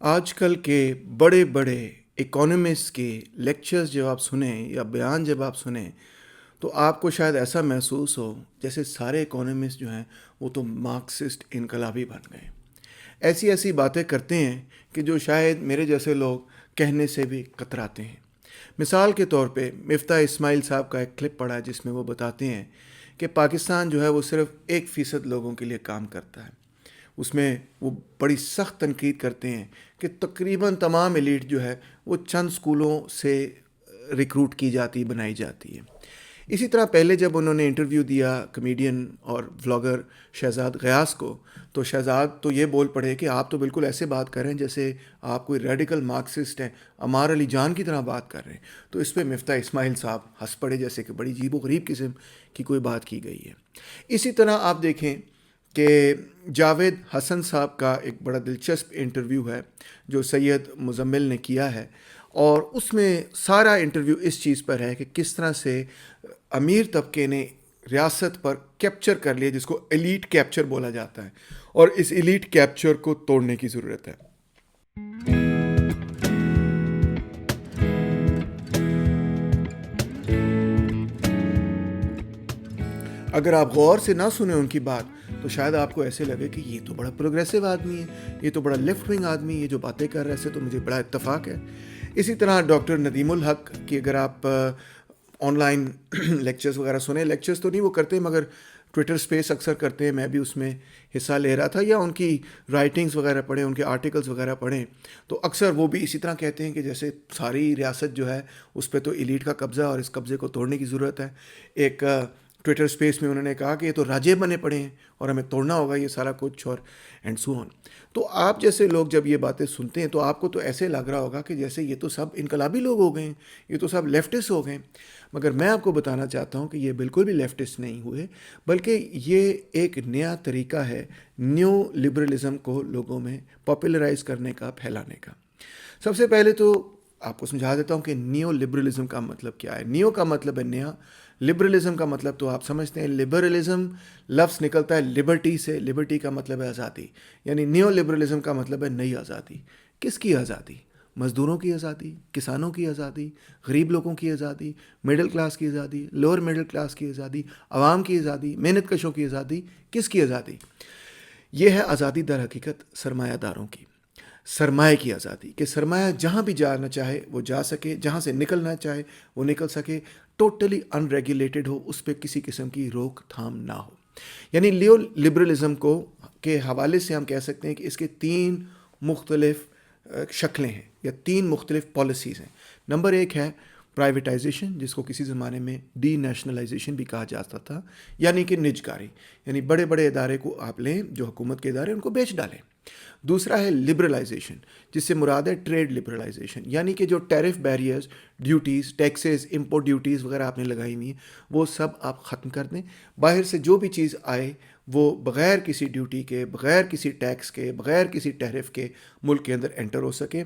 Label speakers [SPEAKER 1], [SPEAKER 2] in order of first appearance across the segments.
[SPEAKER 1] آج کل کے بڑے بڑے اکانومسٹ کے لیکچرز جب آپ سنیں یا بیان جب آپ سنیں تو آپ کو شاید ایسا محسوس ہو جیسے سارے اکانومسٹ جو ہیں وہ تو مارکسسٹ انقلابی بن گئے. ایسی ایسی باتیں کرتے ہیں کہ جو شاید میرے جیسے لوگ کہنے سے بھی کتراتے ہیں. مثال کے طور پہ مفتاح اسماعیل صاحب کا ایک کلپ پڑا ہے جس میں وہ بتاتے ہیں کہ پاکستان جو ہے وہ صرف 1% لوگوں کے لیے کام کرتا ہے. اس میں وہ بڑی سخت تنقید کرتے ہیں کہ تقریباً تمام ایلیٹ جو ہے وہ چند اسکولوں سے ریکروٹ کی جاتی بنائی جاتی ہے. اسی طرح پہلے جب انہوں نے انٹرویو دیا کمیڈین اور ولاگر شہزاد غیاث کو تو شہزاد تو یہ بول پڑے کہ آپ تو بالکل ایسے بات کر رہے ہیں جیسے آپ کوئی ریڈیکل مارکسسٹ ہیں, عمار علی جان کی طرح بات کر رہے ہیں. تو اس پہ مفتاح اسماعیل صاحب ہنس پڑے جیسے کہ بڑی عجیب و غریب قسم کی کوئی بات کی گئی ہے. اسی طرح آپ دیکھیں کہ جاوید حسن صاحب کا ایک بڑا دلچسپ انٹرویو ہے جو سید مزمل نے کیا ہے, اور اس میں سارا انٹرویو اس چیز پر ہے کہ کس طرح سے امیر طبقے نے ریاست پر کیپچر کر لیا, جس کو ایلیٹ کیپچر بولا جاتا ہے, اور اس ایلیٹ کیپچر کو توڑنے کی ضرورت ہے. اگر آپ غور سے نہ سنیں ان کی بات تو شاید آپ کو ایسے لگے کہ یہ تو بڑا پروگریسو آدمی ہے, یہ تو بڑا لیفٹ ونگ آدمی ہے, یہ جو باتیں کر رہے ہیں سے تو مجھے بڑا اتفاق ہے. اسی طرح ڈاکٹر ندیم الحق کی اگر آپ آن لائن لیکچرز وغیرہ سنیں, لیکچرز تو نہیں وہ کرتے مگر ٹویٹر سپیس اکثر کرتے ہیں, میں بھی اس میں حصہ لے رہا تھا, یا ان کی رائٹنگز وغیرہ پڑھیں, ان کے آرٹیکلز وغیرہ پڑھیں, تو اکثر وہ بھی اسی طرح کہتے ہیں کہ جیسے ساری ریاست جو ہے اس پہ تو ایلیٹ کا قبضہ, اور اس قبضے کو توڑنے کی ضرورت ہے. ایک ٹویٹر سپیس میں انہوں نے کہا کہ یہ تو راجے بنے پڑے ہیں اور ہمیں توڑنا ہوگا یہ سارا کچھ, اور اینڈ سو آن. تو آپ جیسے لوگ جب یہ باتیں سنتے ہیں تو آپ کو تو ایسے لگ رہا ہوگا کہ جیسے یہ تو سب انقلابی لوگ ہو گئے ہیں, یہ تو سب لیفٹسٹ ہو گئے ہیں. مگر میں آپ کو بتانا چاہتا ہوں کہ یہ بالکل بھی لیفٹسٹ نہیں ہوئے, بلکہ یہ ایک نیا طریقہ ہے نیو لبرلزم کو لوگوں میں پاپولرائز کرنے کا, پھیلانے کا. سب سے پہلے تو آپ کو سمجھا دیتا ہوں کہ نیو لبرلزم کا مطلب کیا ہے. نیو کا مطلب ہے نیا, لبرلزم کا مطلب تو آپ سمجھتے ہیں, لبرلزم لفظ نکلتا ہے لبرٹی سے, لبرٹی کا مطلب ہے آزادی, یعنی نیو لبرلزم کا مطلب ہے نئی آزادی. کس کی آزادی؟ مزدوروں کی آزادی, کسانوں کی آزادی, غریب لوگوں کی آزادی, مڈل کلاس کی آزادی, لوور مڈل کلاس کی آزادی, عوام کی آزادی, محنت کشوں کی آزادی. کس کی آزادی؟ یہ ہے آزادی در حقیقت سرمایہ داروں کی, سرمایہ کی آزادی, کہ سرمایہ جہاں بھی جانا چاہے وہ جا سکے, جہاں سے نکلنا چاہے وہ نکل سکے, ٹوٹلی ان ریگولیٹڈ ہو, اس پہ کسی قسم کی روک تھام نہ ہو. یعنی لیو لبرلزم کو کے حوالے سے ہم کہہ سکتے ہیں کہ اس کے 3 مختلف شکلیں ہیں یا 3 مختلف پالیسیز ہیں. نمبر 1 ہے پرائیویٹائزیشن, جس کو کسی زمانے میں ڈی نیشنلائزیشن بھی کہا جاتا تھا, یعنی کہ نجکاری, یعنی بڑے بڑے ادارے کو آپ لیں جو حکومت کے ادارے ان کو بیچ ڈالیں. دوسرا ہے لبرلائزیشن, جس سے مراد ہے ٹریڈ لبرلائزیشن, یعنی کہ جو tariff barriers, duties, taxes, import duties وغیرہ آپ نے لگائی ہوئی ہیں وہ سب آپ ختم کر دیں. باہر سے جو بھی چیز آئے وہ بغیر کسی ڈیوٹی کے, بغیر کسی ٹیکس کے, بغیر کسی ٹیرف کے ملک کے اندر انٹر ہو سکے.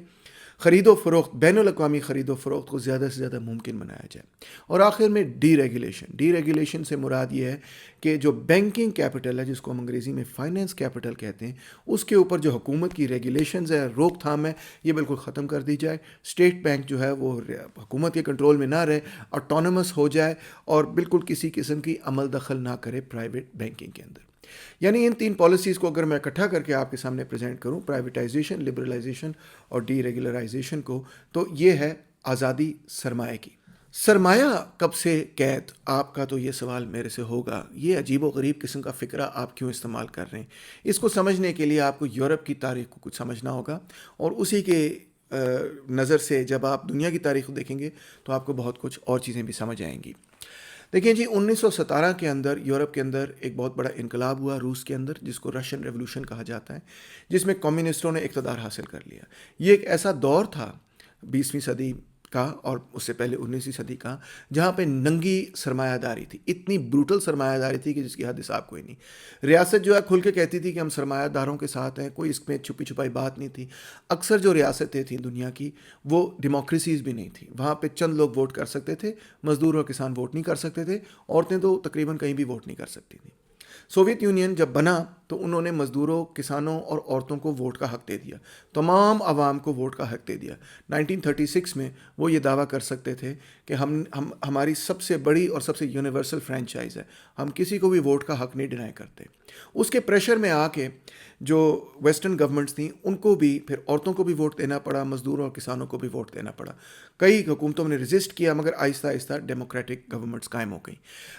[SPEAKER 1] خرید و فروخت, بین الاقوامی خرید و فروخت کو زیادہ سے زیادہ ممکن بنایا جائے. اور آخر میں ڈی ریگولیشن. ڈی ریگولیشن سے مراد یہ ہے کہ جو بینکنگ کیپٹل ہے, جس کو ہم انگریزی میں فائنینس کیپٹل کہتے ہیں, اس کے اوپر جو حکومت کی ریگولیشنز ہے, روک تھام ہے, یہ بالکل ختم کر دی جائے. اسٹیٹ بینک جو ہے وہ حکومت کے کنٹرول میں نہ رہے, آٹونومس ہو جائے اور بالکل کسی قسم کی عمل دخل نہ کرے پرائیویٹ بینکنگ کے اندر. یعنی ان 3 پالیسیز کو اگر میں اکٹھا کر کے آپ کے سامنے پریزنٹ کروں, پرائیویٹائزیشن, لبرلائزیشن اور ڈی ریگولرائزیشن کو, تو یہ ہے آزادی سرمایہ کی. سرمایہ کب سے قید؟ آپ کا تو یہ سوال میرے سے ہوگا, یہ عجیب و غریب قسم کا فکرہ آپ کیوں استعمال کر رہے ہیں؟ اس کو سمجھنے کے لیے آپ کو یورپ کی تاریخ کو کچھ سمجھنا ہوگا, اور اسی کے نظر سے جب آپ دنیا کی تاریخ کو دیکھیں گے تو آپ کو بہت کچھ اور چیزیں بھی سمجھ آئیں گی. دیکھیں جی, 1917 کے اندر یورپ کے اندر ایک بہت بڑا انقلاب ہوا روس کے اندر, جس کو رشین ریولوشن کہا جاتا ہے, جس میں کمیونسٹوں نے اقتدار حاصل کر لیا. یہ ایک ایسا دور تھا 20ویں صدی کا اور اس سے پہلے 19ویں صدی کا, جہاں پہ ننگی سرمایہ داری تھی, اتنی بروٹل سرمایہ داری تھی کہ جس کی حد حساب کوئی نہیں. ریاست جو ہے کھل کے کہتی تھی کہ ہم سرمایہ داروں کے ساتھ ہیں, کوئی اس میں چھپی چھپائی بات نہیں تھی. اکثر جو ریاستیں تھیں دنیا کی وہ ڈیموکریسیز بھی نہیں تھیں, وہاں پہ چند لوگ ووٹ کر سکتے تھے, مزدور اور کسان ووٹ نہیں کر سکتے تھے, عورتیں تو تقریباً کہیں بھی ووٹ نہیں کر سکتی تھیں. سوویت یونین جب بنا تو انہوں نے مزدوروں، کسانوں اور عورتوں کو ووٹ کا حق دے دیا، تمام عوام کو ووٹ کا حق دے دیا۔ 1936 میں وہ یہ دعویٰ کر سکتے تھے کہ ہماری سب سے بڑی اور سب سے یونیورسل فرینچائز ہے، ہم کسی کو بھی ووٹ کا حق نہیں ڈینائی کرتے۔ اس کے پریشر میں آ کے جو ویسٹرن گورنمنٹس تھیں ان کو بھی پھر عورتوں کو بھی ووٹ دینا پڑا، مزدوروں اور کسانوں کو بھی ووٹ دینا پڑا۔ کئی حکومتوں نے ریزسٹ کیا مگر آہستہ آہستہ ڈیموکریٹک گورنمنٹس قائم ہو گئیں۔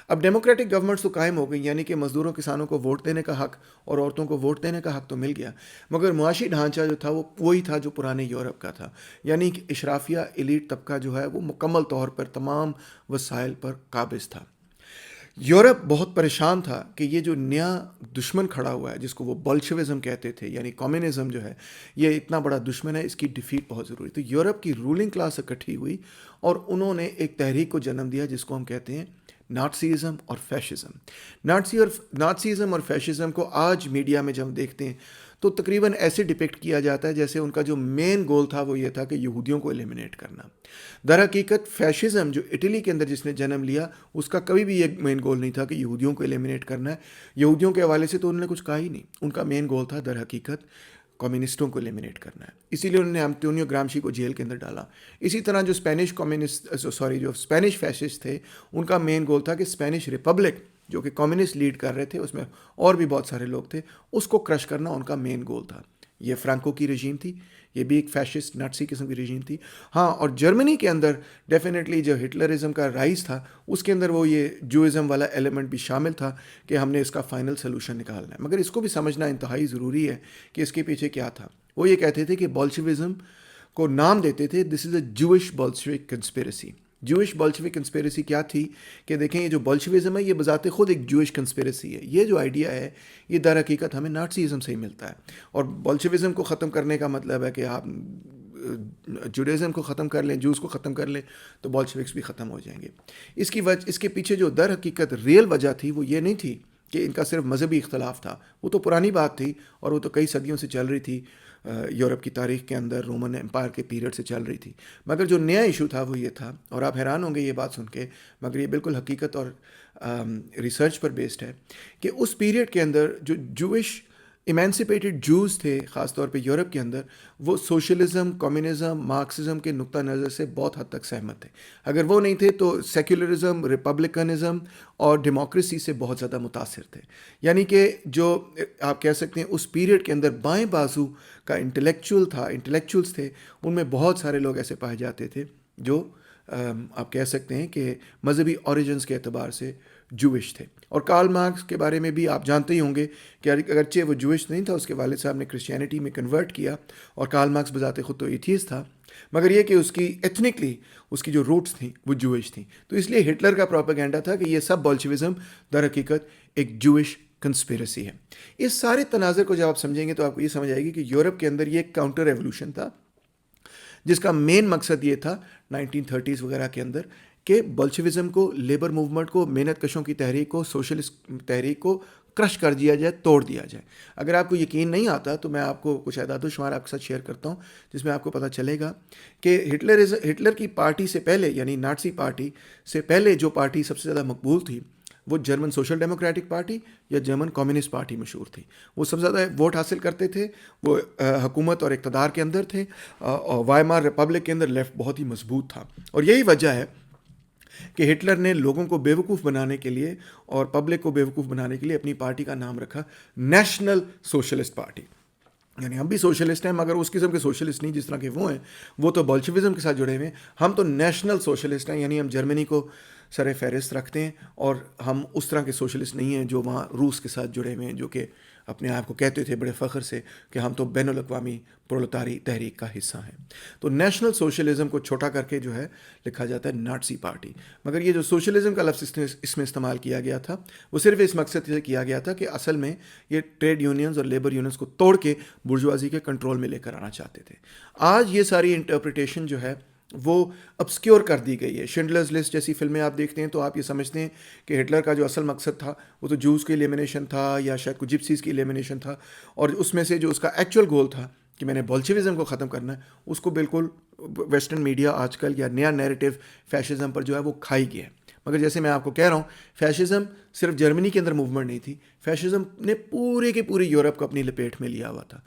[SPEAKER 1] اب ڈیموکریٹک گورنمنٹس تو قائم ہو گئیں، یعنی کہ مزدوروں کسانوں کو ووٹ دینے کا حق اور عورتوں کو ووٹ دینے کا حق تو مل گیا، مگر معاشی ڈھانچہ جو تھا وہ وہی تھا جو پرانے یورپ کا تھا، یعنی کہ اشرافیہ ایلیٹ طبقہ جو ہے وہ مکمل طور پر تمام وسائل پر قابض تھا۔ یورپ بہت پریشان تھا کہ یہ جو نیا دشمن کھڑا ہوا ہے جس کو وہ بولشوزم کہتے تھے، یعنی کمیونزم جو ہے، یہ اتنا بڑا دشمن ہے، اس کی ڈیفیٹ بہت ضروری۔ تو یورپ کی رولنگ کلاس اکٹھی ہوئی اور انہوں نے ایک تحریک کو جنم دیا جس کو ہم کہتے ہیں نازیزم اور فیشزم۔ نازیزم اور فیشزم کو آج میڈیا میں جب ہم دیکھتے ہیں تو تقریباً ایسے ڈپکٹ کیا جاتا ہے جیسے ان کا جو مین گول تھا وہ یہ تھا کہ یہودیوں کو ایلیمنیٹ کرنا۔ در حقیقت فیشزم جو اٹلی کے اندر جس نے جنم لیا، اس کا کبھی بھی یہ مین گول نہیں تھا کہ یہودیوں کو ایلیمنیٹ کرنا ہے۔ یہودیوں کے حوالے سے تو انہوں نے کچھ کہا ہی نہیں، ان کا مین گول تھا در حقیقت کمیونسٹوں کو ایلیمنیٹ کرنا ہے، اسی لیے انہوں نے انطونیو گرامشی کو جیل کے اندر ڈالا۔ اسی طرح جو اسپینش فیشسٹ تھے، ان کا مین گول تھا کہ اسپینش ریپبلک جو کہ کمیونسٹ لیڈ کر رہے تھے، اس میں اور بھی بہت سارے لوگ تھے، اس کو کرش کرنا ان کا مین گول تھا۔ یہ فرانکو کی رجیم تھی، یہ بھی ایک فیشسٹ ناٹسی قسم کی رجیم تھی۔ ہاں، اور جرمنی کے اندر ڈیفینیٹلی جو ہٹلرزم کا رائز تھا اس کے اندر وہ یہ جوئزم والا ایلیمنٹ بھی شامل تھا کہ ہم نے اس کا فائنل سلوشن نکالنا ہے، مگر اس کو بھی سمجھنا انتہائی ضروری ہے کہ اس کے پیچھے کیا تھا۔ وہ یہ کہتے تھے کہ بولشوزم کو نام دیتے تھے this is a Jewish Bolshevik conspiracy. Jewish Bolshevik conspiracy کیا تھی کہ دیکھیں یہ جو بولشوزم ہے یہ بذات خود ایک جوئش کنسپیریسی ہے۔ یہ جو آئیڈیا ہے یہ در حقیقت ہمیں نازیزم سے ہی ملتا ہے، اور بولشوزم کو ختم کرنے کا مطلب ہے کہ آپ جوڈیزم کو ختم کر لیں، جوز کو ختم کر لیں تو بولشوکس بھی ختم ہو جائیں گے۔ اس کے پیچھے جو در حقیقت ریئل وجہ تھی وہ یہ نہیں تھی کہ ان کا صرف مذہبی اختلاف تھا، وہ تو پرانی بات تھی اور وہ تو کئی صدیوں سے چل رہی تھی، یورپ کی تاریخ کے اندر رومن امپائر کے پیریڈ سے چل رہی تھی۔ مگر جو نیا ایشو تھا وہ یہ تھا، اور آپ حیران ہوں گے یہ بات سن کے، مگر یہ بالکل حقیقت اور ریسرچ پر بیسڈ ہے، کہ اس پیریڈ کے اندر جو جوئش ایمینسپیٹڈ جوز تھے خاص طور پہ یورپ کے اندر، وہ سوشلزم، کمیونزم، مارکسزم کے نقطہ نظر سے بہت حد تک سہمت تھے۔ اگر وہ نہیں تھے تو سیکولرزم، ریپبلکنزم اور ڈیموکریسی سے بہت زیادہ متاثر تھے۔ یعنی کہ جو آپ کہہ سکتے ہیں اس پیریڈ کے اندر بائیں بازو کا انٹلیکچوئلس تھے، ان میں بہت سارے لوگ ایسے پائے جاتے تھے جو آپ کہہ سکتے ہیں کہ مذہبی اوریجنز کے اعتبار سے جوئش تھے۔ اور کارل مارکس کے بارے میں بھی آپ جانتے ہی ہوں گے کہ اگرچہ وہ جوئش نہیں تھا، اس کے والد صاحب نے کرسچینٹی میں کنورٹ کیا، اور کارل مارکس بذات خود تو ایتھیسٹ تھا، مگر یہ کہ اس کی ایتھنکلی اس کی جو روٹس تھیں وہ جوئش تھیں۔ تو اس لیے ہٹلر کا پروپیگنڈا تھا کہ یہ سب بولشوزم در حقیقت ایک جوئش کنسپیریسی ہے۔ اس سارے تناظر کو جب آپ سمجھیں گے تو آپ کو یہ سمجھ آئے گی کہ یورپ کے اندر یہ ایک کاؤنٹر ریولوشن تھا جس کا مین مقصد یہ تھا 1930s وغیرہ کے اندر کہ بولشوزم کو، لیبر موومنٹ کو، محنت کشوں کی تحریک کو، سوشلسٹ تحریک کو کرش کر دیا جائے، توڑ دیا جائے۔ اگر آپ کو یقین نہیں آتا تو میں آپ کو کچھ اعداد و شمار آپ کے ساتھ شیئر کرتا ہوں جس میں آپ کو پتہ چلے گا کہ ہٹلر کی پارٹی سے پہلے، یعنی نازی پارٹی سے پہلے جو پارٹی سب سے زیادہ مقبول تھی وہ جرمن سوشل ڈیموکریٹک پارٹی یا جرمن کمیونسٹ پارٹی مشہور تھی۔ وہ سب سے زیادہ ووٹ حاصل کرتے تھے، وہ حکومت اور اقتدار کے اندر تھے، اور وائمار ریپبلک کے اندر لیفٹ بہت ہی مضبوط تھا۔ اور یہی وجہ ہے کہ ہٹلر نے لوگوں کو بیوقوف بنانے کے لیے اور پبلک کو بیوقوف بنانے کے لیے اپنی پارٹی کا نام رکھا نیشنل سوشلسٹ پارٹی۔ یعنی ہم بھی سوشلسٹ ہیں مگر اس قسم کے سوشلسٹ نہیں جس طرح کے وہ ہیں، وہ تو بولشوزم کے ساتھ جڑے ہوئے ہیں۔ ہم تو نیشنل سوشلسٹ ہیں، یعنی ہم جرمنی کو سر فہرست رکھتے ہیں، اور ہم اس طرح کے سوشلسٹ نہیں ہیں جو وہاں روس کے ساتھ جڑے ہوئے ہیں، جو کہ اپنے آپ کو کہتے تھے بڑے فخر سے کہ ہم تو بین الاقوامی پرولتاری تحریک کا حصہ ہیں۔ تو نیشنل سوشلزم کو چھوٹا کر کے جو ہے لکھا جاتا ہے نازی پارٹی، مگر یہ جو سوشلزم کا لفظ اس میں استعمال کیا گیا تھا وہ صرف اس مقصد سے کیا گیا تھا کہ اصل میں یہ ٹریڈ یونینز اور لیبر یونینز کو توڑ کے برجوازی کے کنٹرول میں لے کر آنا چاہتے تھے۔ آج یہ ساری انٹرپریٹیشن جو ہے وہ ابسکیور کر دی گئی ہے۔ شنڈلرز لسٹ جیسی فلمیں آپ دیکھتے ہیں تو آپ یہ سمجھتے ہیں کہ ہٹلر کا جو اصل مقصد تھا وہ تو جوز کی ایلیمنیشن تھا یا شاید کچھ جپسیز کی ایلیمنیشن تھا، اور اس میں سے جو اس کا ایکچوئل گول تھا کہ میں نے بولشوزم کو ختم کرنا ہے، اس کو بالکل ویسٹرن میڈیا آج کل یا نیا نیریٹو فیشزم پر جو ہے وہ کھائی گیا ہے۔ مگر جیسے میں آپ کو کہہ رہا ہوں فیشزم صرف جرمنی کے اندر موومنٹ نہیں تھی، فیشزم نے پورے کے پورے یورپ کو اپنی لپیٹ میں لیا ہوا تھا.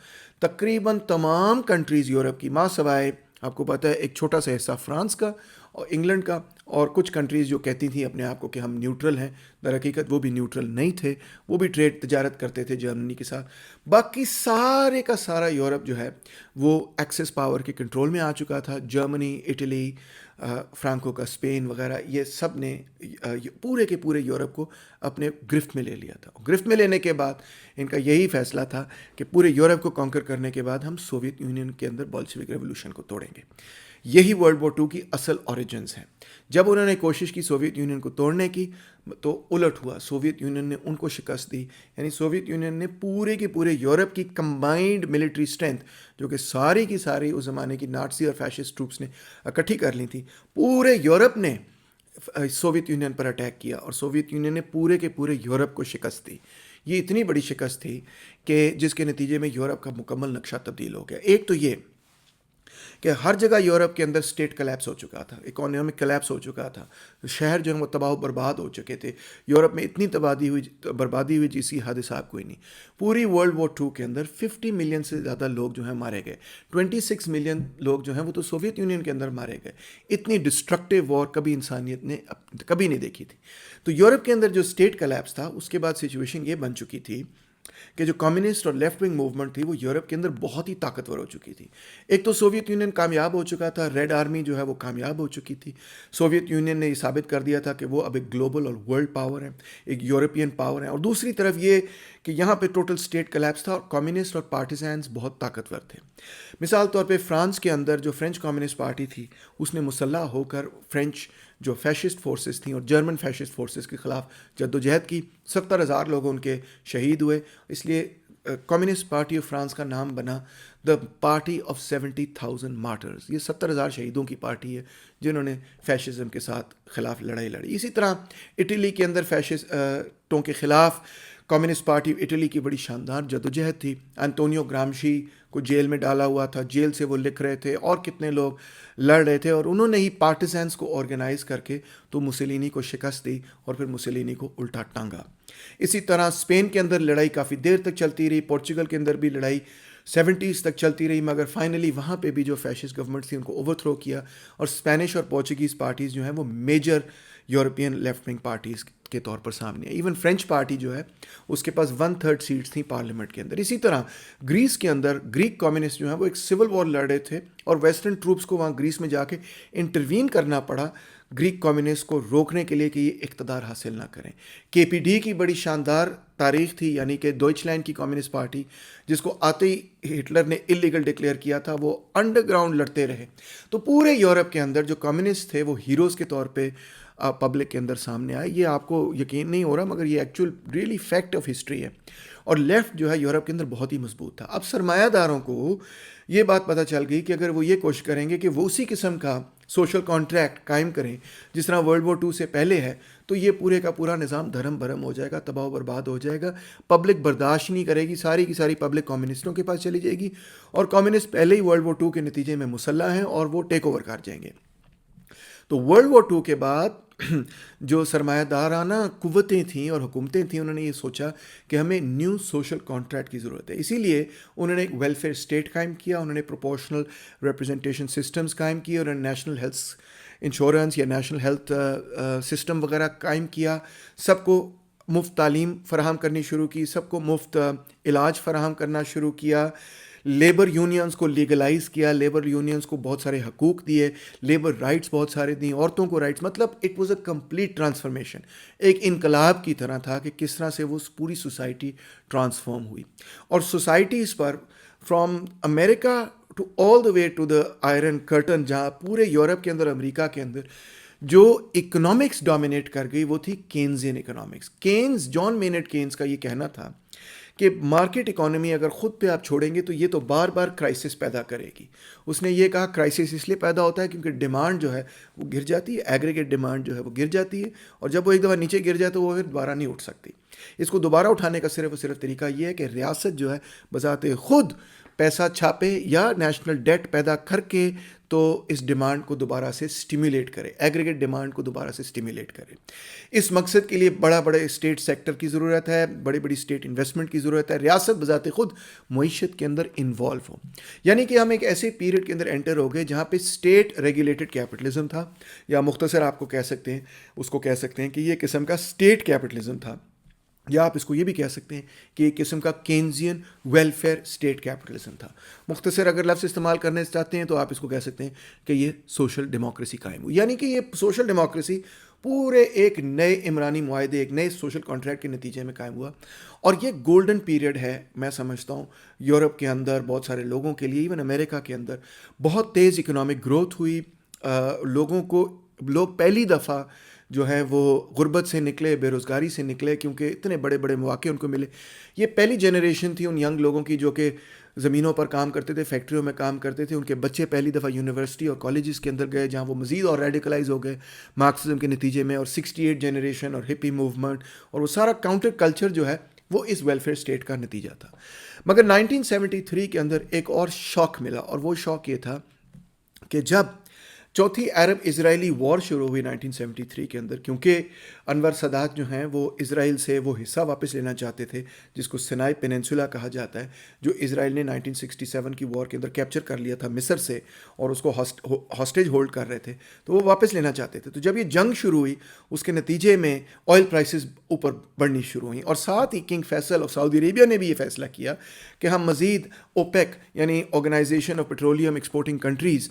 [SPEAKER 1] تقریباً تمام کنٹریز یورپ کی ماں سوائے آپ کو پتہ ہے ایک چھوٹا سا حصہ فرانس کا اور انگلینڈ کا، اور کچھ کنٹریز جو کہتی تھیں اپنے آپ کو کہ ہم نیوٹرل ہیں، در حقیقت وہ بھی نیوٹرل نہیں تھے، وہ بھی ٹریڈ تجارت کرتے تھے جرمنی کے ساتھ. باقی سارے کا سارا یورپ جو ہے وہ ایکسس پاور کے کنٹرول میں آ چکا تھا. جرمنی، اٹلی، فرانکو کا اسپین وغیرہ، یہ سب نے پورے کے پورے یورپ کو اپنے گرفت میں لے لیا تھا. گرفت میں لینے کے بعد ان کا یہی فیصلہ تھا کہ پورے یورپ کو کانکر کرنے کے بعد ہم سوویت یونین کے اندر بولشوک ریولوشن کو توڑیں گے. یہی ورلڈ وار 2 کی اصل اوریجنز ہیں. جب انہوں نے کوشش کی سوویت یونین کو توڑنے کی تو الٹ ہوا، سوویت یونین نے ان کو شکست دی. یعنی سوویت یونین نے پورے کے پورے یورپ کی کمبائنڈ ملٹری اسٹرینتھ، جو کہ ساری کی ساری اس زمانے کی نازی اور فیشسٹ ٹروپس نے اکٹھی کر لی تھی، پورے یورپ نے سوویت یونین پر اٹیک کیا اور سوویت یونین نے پورے کے پورے یورپ کو شکست دی. یہ اتنی بڑی شکست تھی کہ جس کے نتیجے میں یورپ کا مکمل نقشہ تبدیل ہو گیا. ایک تو یہ کہ ہر جگہ یورپ کے اندر اسٹیٹ کلیپس ہو چکا تھا، اکانومک کلیپس ہو چکا تھا، شہر جو ہیں وہ تباہ و برباد ہو چکے تھے. یورپ میں اتنی بربادی ہوئی جس کی حد صاحب کوئی نہیں. پوری ورلڈ وار 2 کے اندر 50 ملین سے زیادہ لوگ جو ہیں مارے گئے. 26 ملین لوگ جو ہیں وہ تو سوویت یونین کے اندر مارے گئے. اتنی ڈسٹرکٹیو وار کبھی انسانیت نے کبھی نہیں دیکھی تھی. تو یورپ کے اندر جو اسٹیٹ کلیپس تھا اس کے بعد سچویشن یہ بن چکی تھی کہ جو کمیونسٹ اور لیفٹ ونگ موومنٹ تھی وہ یورپ کے اندر بہت ہی طاقتور ہو چکی تھی. ایک تو سوویت یونین کامیاب ہو چکا تھا، ریڈ آرمی جو ہے وہ کامیاب ہو چکی تھی. سوویت یونین نے یہ ثابت کر دیا تھا کہ وہ اب ایک گلوبل اور ورلڈ پاور ہے، ایک یورپین پاور ہے. اور دوسری طرف یہ کہ یہاں پہ ٹوٹل اسٹیٹ کلیپس تھا اور کمیونسٹ اور پارٹیزنز بہت طاقتور تھے. مثال طور پہ فرانس کے اندر جو فرینچ کمیونسٹ پارٹی تھی اس نے مسلح ہو کر فرینچ جو فیشسٹ فورسز تھیں اور جرمن فیشسٹ فورسز کے خلاف جد و جہد کی. 70,000 لوگ ان کے شہید ہوئے. اس لیے کمیونسٹ پارٹی آف فرانس کا نام بنا دا پارٹی آف 70,000 مارٹرز. یہ 70,000 شہیدوں کی پارٹی ہے جنہوں نے فیشزم کے ساتھ خلاف لڑائی لڑی. اسی طرح اٹلی کے اندر فیشسٹوں کے خلاف کمیونسٹ پارٹی اٹلی کی بڑی شاندار جدوجہد تھی. انطونیو گرامشی کو جیل میں ڈالا ہوا تھا، جیل سے وہ لکھ رہے تھے اور کتنے لوگ لڑ رہے تھے، اور انہوں نے ہی پارٹیزنز کو آرگنائز کر کے تو مسولینی کو شکست دی اور پھر مسولینی کو الٹا ٹانگا. اسی طرح اسپین کے اندر لڑائی کافی دیر تک چلتی رہی، پورچوگل کے اندر بھی لڑائی 70s تک چلتی رہی، مگر فائنلی وہاں پہ بھی جو فیشسٹ گورنمنٹ تھی ان کو اوور تھرو کیا اور اسپینش اور پورچوگیز پارٹیز جو ہیں وہ major European left wing parties کے طور پر سامنے ہے. ایون فرینچ پارٹی جو ہے اس کے پاس 1/3 سیٹس تھیں پارلیمنٹ کے اندر. اسی طرح گریس کے اندر گریک کمیونسٹ جو ہیں وہ ایک سول وار لڑ رہے تھے اور ویسٹرن ٹروپس کو وہاں گریس میں جا کے انٹروین کرنا پڑا گریک کمیونسٹ کو روکنے کے لیے کہ یہ اقتدار حاصل نہ کریں. KPD کی بڑی شاندار تاریخ تھی، یعنی کہ ڈوئچ لینڈ کی کمیونسٹ پارٹی جس کو آتے ہی ہٹلر نے اللیگل ڈکلیئر کیا تھا، وہ انڈر گراؤنڈ لڑتے رہے. تو پورے یورپ کے اندر جو کمیونسٹ تھے وہ ہیروز کے طور پہ پبلک کے اندر سامنے آئے. یہ آپ کو یقین نہیں ہو رہا مگر یہ actual really fact of history ہے. اور لیفٹ جو ہے یورپ کے اندر بہت ہی مضبوط تھا. اب سرمایہ داروں کو یہ بات پتہ چل گئی کہ اگر وہ یہ کوشش کریں گے کہ وہ اسی قسم کا سوشل کانٹریکٹ قائم کریں جس طرح ورلڈ وار 2 سے پہلے ہے، تو یہ پورے کا پورا نظام دھرم بھرم ہو جائے گا، تباہ و برباد ہو جائے گا. پبلک برداشت نہیں کرے گی، ساری کی ساری پبلک کمیونسٹوں کے پاس چلی جائے گی اور کمیونسٹ پہلے ہی ورلڈ وار 2 کے نتیجے میں مسلح ہیں اور وہ ٹیک اوور کر جائیں گے. تو ورلڈ وار 2 کے بعد جو سرمایہ دارانہ قوتیں تھیں اور حکومتیں تھیں انہوں نے یہ سوچا کہ ہمیں نیو سوشل کانٹریکٹ کی ضرورت ہے. اسی لیے انہوں نے ایک ویلفیئر اسٹیٹ قائم کیا، انہوں نے پروپورشنل ریپرزنٹیشن سسٹمز قائم کیے، انہوں نے نیشنل ہیلتھ انشورنس یا نیشنل ہیلتھ سسٹم وغیرہ قائم کیا. سب کو مفت تعلیم فراہم کرنی شروع کی، سب کو مفت علاج فراہم کرنا شروع کیا. لیبر یونینز کو لیگلائز کیا، لیبر یونینز کو بہت سارے حقوق دیے، لیبر رائٹس بہت سارے دیں، عورتوں کو رائٹس. مطلب it was a complete transformation. ایک انقلاب کی طرح تھا کہ کس طرح سے وہ پوری سوسائٹی ٹرانسفارم ہوئی. اور سوسائٹیز پر from America to all the way to the Iron Curtain, جہاں پورے یورپ کے اندر، امریکہ کے اندر جو اکنامکس ڈومینیٹ کر گئی وہ تھی کینزین اکنامکس. جان مینرڈ کینز کا یہ کہنا تھا کہ مارکیٹ اکانومی اگر خود پہ آپ چھوڑیں گے تو یہ تو بار بار کرائسس پیدا کرے گی. اس نے یہ کہا کرائسس اس لیے پیدا ہوتا ہے کیونکہ ڈیمانڈ جو ہے وہ گر جاتی ہے، ایگریگیٹ ڈیمانڈ جو ہے وہ گر جاتی ہے، اور جب وہ ایک دفعہ نیچے گر جائے تو وہ پھر دوبارہ نہیں اٹھ سکتی. اس کو دوبارہ اٹھانے کا صرف اور صرف طریقہ یہ ہے کہ ریاست جو ہے بذات خود پیسہ چھاپے یا نیشنل ڈیٹ پیدا کر کے تو اس ڈیمانڈ کو دوبارہ سے سٹیمیولیٹ کرے، ایگریگیٹ ڈیمانڈ کو دوبارہ سے سٹیمیولیٹ کرے۔ اس مقصد کے لیے بڑے اسٹیٹ سیکٹر کی ضرورت ہے، بڑی اسٹیٹ انویسٹمنٹ کی ضرورت ہے، ریاست بذات خود معیشت کے اندر انوالو ہو۔ یعنی کہ ہم ایک ایسے پیریڈ کے اندر انٹر ہو گئے جہاں پہ اسٹیٹ ریگولیٹڈ کیپٹلزم تھا، یا مختصر آپ کو کہہ سکتے ہیں، اس کو کہہ سکتے ہیں کہ یہ قسم کا اسٹیٹ کیپٹلزم تھا، یا آپ اس کو یہ بھی کہہ سکتے ہیں کہ ایک قسم کا کینزین ویلفیئر اسٹیٹ کیپٹلزم تھا۔ مختصر اگر لفظ استعمال کرنے چاہتے ہیں تو آپ اس کو کہہ سکتے ہیں کہ یہ سوشل ڈیموکریسی قائم ہوئی، یعنی کہ یہ سوشل ڈیموکریسی پورے ایک نئے عمرانی معاہدے، ایک نئے سوشل کانٹریکٹ کے نتیجے میں قائم ہوا، اور یہ گولڈن پیریڈ ہے میں سمجھتا ہوں یورپ کے اندر بہت سارے لوگوں کے لیے، ایون امریکہ کے اندر بہت تیز اکنامک گروتھ ہوئی، لوگ پہلی دفعہ جو ہے وہ غربت سے نکلے، بے روزگاری سے نکلے، کیونکہ اتنے بڑے مواقع ان کو ملے۔ یہ پہلی جنریشن تھی ان ینگ لوگوں کی جو کہ زمینوں پر کام کرتے تھے، فیکٹریوں میں کام کرتے تھے، ان کے بچے پہلی دفعہ یونیورسٹی اور کالجز کے اندر گئے جہاں وہ مزید اور ریڈیکلائز ہو گئے مارکسزم کے نتیجے میں، اور 68 جنریشن اور ہپی موومنٹ اور وہ سارا کاؤنٹر کلچر جو ہے وہ اس ویلفیئر اسٹیٹ کا نتیجہ تھا۔ مگر 1973 کے اندر ایک اور شاک ملا، اور وہ شاک یہ تھا کہ جب چوتھی عرب اسرائیلی وار شروع ہوئی 1973 کے اندر، کیونکہ انور سادات جو ہیں وہ اسرائیل سے وہ حصہ واپس لینا چاہتے تھے جس کو سینائی پیننسولا کہا جاتا ہے، جو اسرائیل نے 1967 کی وار کے اندر کیپچر کر لیا تھا مصر سے، اور اس کو ہاسٹیج ہولڈ کر رہے تھے، تو وہ واپس لینا چاہتے تھے۔ تو جب یہ جنگ شروع ہوئی اس کے نتیجے میں آئل پرائسز اوپر بڑھنی شروع ہوئیں، اور ساتھ ہی king Faisal of Saudi Arabia نے بھی یہ فیصلہ کیا کہ ہم مزید اوپیک یعنی Organization of Petroleum Exporting Countries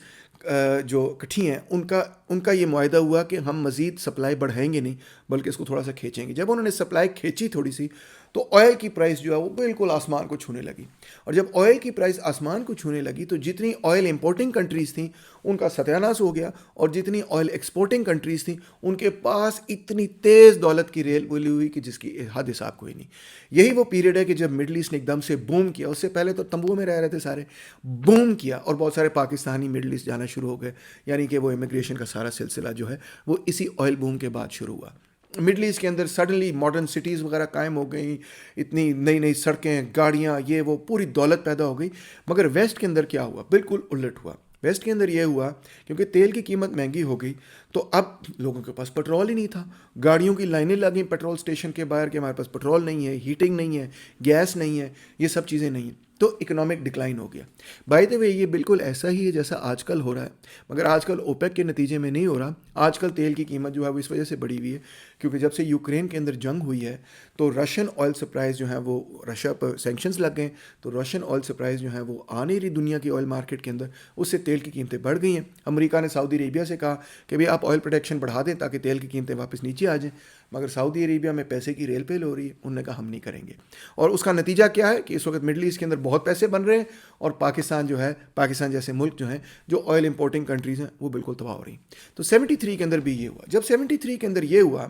[SPEAKER 1] جو کٹھی ہیں ان کا یہ معاہدہ ہوا کہ ہم مزید سپلائی بڑھائیں گے نہیں بلکہ اس کو تھوڑا سا کھینچیں گے۔ جب انہوں نے سپلائی کھینچی تھوڑی سی تو آئل کی پرائس جو ہے وہ بالکل آسمان کو چھونے لگی، اور جب آئل کی پرائس آسمان کو چھونے لگی تو جتنی آئل امپورٹنگ کنٹریز تھیں ان کا ستیاناش ہو گیا، اور جتنی آئل ایکسپورٹنگ کنٹریز تھیں ان کے پاس اتنی تیز دولت کی ریل بولی ہوئی کہ جس کی حد حساب کوئی نہیں۔ یہی وہ پیریڈ ہے کہ جب مڈل ایسٹ نے ایک دم سے بوم کیا، اس سے پہلے تو تمبو میں رہ رہے تھے سارے، بوم کیا اور بہت سارے پاکستانی مڈل ایسٹ جانا شروع ہو گئے، یعنی کہ وہ امیگریشن کا سارا سلسلہ جو ہے وہ اسی آئل بوم کے بعد شروع ہوا۔ مڈل ایسٹ کے اندر سڈنلی ماڈرن سٹیز وغیرہ قائم ہو گئیں، اتنی نئی سڑکیں، گاڑیاں، یہ وہ پوری دولت پیدا ہو گئی۔ مگر ویسٹ کے اندر کیا ہوا؟ بالکل الٹ ہوا۔ ویسٹ کے اندر یہ ہوا کیونکہ تیل کی قیمت مہنگی ہو گئی تو اب لوگوں کے پاس پیٹرول ہی نہیں تھا، گاڑیوں کی لائنیں لگیں پیٹرول اسٹیشن کے باہر کہ ہمارے پاس پیٹرول نہیں ہے، ہیٹنگ نہیں ہے، گیس نہیں ہے، یہ سب چیزیں نہیں ہیں، تو اکنامک ڈکلائن ہو گیا۔ بائی دی وے یہ بالکل ایسا ہی ہے جیسا آج کل ہو رہا ہے، مگر آج کل اوپیک کے نتیجے میں نہیں ہو رہا۔ آج کل تیل کی قیمت جو ہے وہ اس وجہ سے بڑھی ہوئی ہے کیونکہ جب سے یوکرین کے اندر جنگ ہوئی ہے تو رشین آئل سپلائز جو ہیں وہ رشیا پر سینکشنز لگ گئے، تو رشین آئل سپلائز جو ہیں وہ آ نہیں رہی دنیا کی آئل مارکیٹ کے اندر، اس سے تیل کی قیمتیں بڑھ گئی ہیں۔ امریکہ نے سعودی عربیہ سے کہا کہ بھئی آپ آئل پروڈکشن بڑھا دیں تاکہ تیل کی قیمتیں واپس نیچے آ جائیں، مگر سعودی عربیہ میں پیسے کی ریل پیل ہو رہی ہے، انہوں نے کہا ہم نہیں کریں گے، اور اس کا نتیجہ کیا ہے کہ اس وقت مڈل ایسٹ کے اندر بہت پیسے بن رہے ہیں، اور پاکستان جو ہے، پاکستان جیسے ملک جو ہیں جو آئل امپورٹنگ کنٹریز ہیں وہ بالکل تباہ ہو رہی ہیں۔ تو 73 کے اندر بھی یہ ہوا۔ جب 73 کے اندر یہ ہوا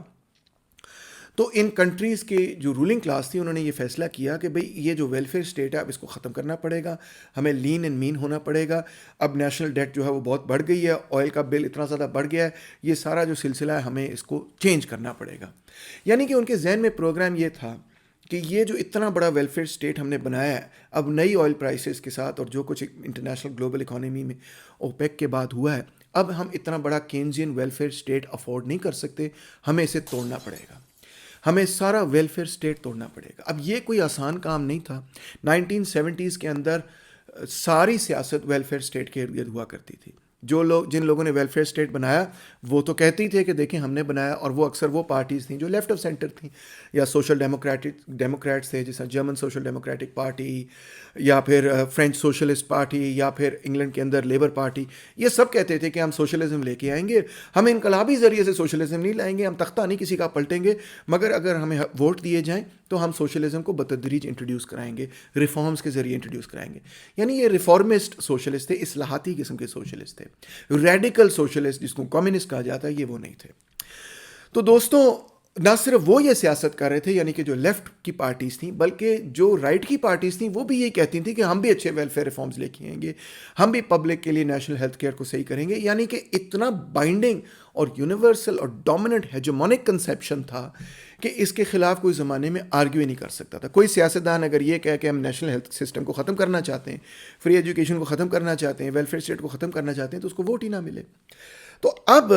[SPEAKER 1] تو ان کنٹریز کے جو رولنگ کلاس تھی انہوں نے یہ فیصلہ کیا کہ بھئی یہ جو ویلفیئر اسٹیٹ ہے اب اس کو ختم کرنا پڑے گا، ہمیں لین اینڈ مین ہونا پڑے گا، اب نیشنل ڈیٹ جو ہے وہ بہت بڑھ گئی ہے، آئل کا بل اتنا زیادہ بڑھ گیا ہے، یہ سارا جو سلسلہ ہے ہمیں اس کو چینج کرنا پڑے گا۔ یعنی کہ ان کے ذہن میں پروگرام یہ تھا کہ یہ جو اتنا بڑا ویلفیئر اسٹیٹ ہم نے بنایا ہے، اب نئی آئل پرائسز کے ساتھ اور جو کچھ انٹرنیشنل گلوبل اکانومی میں اوپیک کے بعد ہوا ہے، اب ہم اتنا بڑا کینزین ویلفیئر اسٹیٹ افورڈ نہیں کر سکتے، ہمیں اسے توڑنا پڑے گا، ہمیں سارا ویلفیئر اسٹیٹ توڑنا پڑے گا۔ اب یہ کوئی آسان کام نہیں تھا۔ 1970s کے اندر ساری سیاست ویلفیئر اسٹیٹ کے ارد گرد ہوا کرتی تھی۔ جن لوگوں نے ویلفیئر اسٹیٹ بنایا وہ تو کہتے ہی تھے کہ دیکھیں ہم نے بنایا، اور وہ اکثر وہ پارٹیز تھیں جو لیفٹ آف سینٹر تھیں یا سوشل ڈیموکریٹس تھے، جیسا جرمن سوشل ڈیموکریٹک پارٹی یا پھر فرینچ سوشلسٹ پارٹی یا پھر انگلینڈ کے اندر لیبر پارٹی، یہ سب کہتے تھے کہ ہم سوشلزم لے کے آئیں گے، ہم انقلابی ذریعے سے سوشلزم نہیں لائیں گے، ہم تختہ نہیں کسی کا پلٹیں گے، مگر اگر ہمیں ووٹ دیے جائیں تو ہم سوشلزم کو بتدریج انٹروڈیوس کرائیں گے، ریفارمز کے ذریعے انٹروڈیوس کرائیں گے۔ یعنی یہ ریفارمسٹ سوشلسٹ تھے، اصلاحاتی قسم کے سوشلسٹ تھے، ریڈیکل سوشلسٹ جس کو کمیونسٹ کہا جاتا ہے یہ وہ نہیں تھے۔ تو دوستوں نہ صرف وہ یہ سیاست کر رہے تھے یعنی کہ جو لیفٹ کی پارٹیز تھیں، بلکہ جو رائٹ کی پارٹیز تھیں وہ بھی یہ کہتی تھیں کہ ہم بھی اچھے ویلفیئر ریفارمز لے کے آئیں گے، ہم بھی پبلک کے لیے نیشنل ہیلتھ کیئر کو صحیح کریں گے۔ یعنی کہ اتنا بائنڈنگ اور یونیورسل اور ڈومیننٹ ہیجمونک کنسیپشن تھا کہ اس کے خلاف کوئی زمانے میں آرگیو ہی نہیں کر سکتا تھا. کوئی سیاستدان اگر یہ کہے کہ ہم نیشنل ہیلتھ سسٹم کو ختم کرنا چاہتے ہیں, فری ایجوکیشن کو ختم کرنا چاہتے ہیں, ویلفیئر اسٹیٹ کو ختم کرنا چاہتے ہیں, تو اس کو ووٹ ہی نہ ملے. تو اب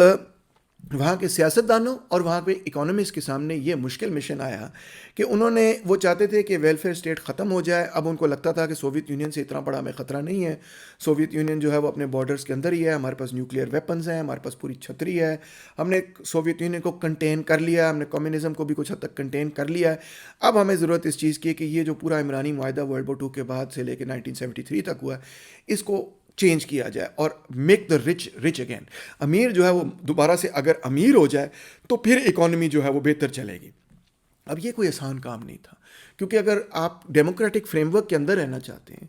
[SPEAKER 1] وہاں کے سیاستدانوں اور وہاں پہ اکانومسٹ کے سامنے یہ مشکل مشن آیا کہ انہوں نے, وہ چاہتے تھے کہ ویلفیئر اسٹیٹ ختم ہو جائے. اب ان کو لگتا تھا کہ سوویت یونین سے اتنا بڑا ہمیں خطرہ نہیں ہے, سوویت یونین جو ہے وہ اپنے بارڈرز کے اندر ہی ہے, ہمارے پاس نیوکلیئر ویپنز ہیں, ہمارے پاس پوری چھتری ہے, ہم نے سوویت یونین کو کنٹین کر لیا, ہم نے کمیونزم کو بھی کچھ حد تک کنٹین کر لیا ہے. اب ہمیں ضرورت اس چیز کی ہے کہ یہ جو پورا عمرانی معاہدہ ورلڈ وار 2 کے بعد سے لے کے 1973 تک ہوا ہے, اس کو چینج کیا جائے اور make the rich rich again. امیر جو ہے وہ دوبارہ سے اگر امیر ہو جائے تو پھر اکانومی جو ہے وہ بہتر چلے گی. اب یہ کوئی آسان کام نہیں تھا, کیونکہ اگر آپ ڈیموکریٹک فریم ورک کے اندر رہنا چاہتے ہیں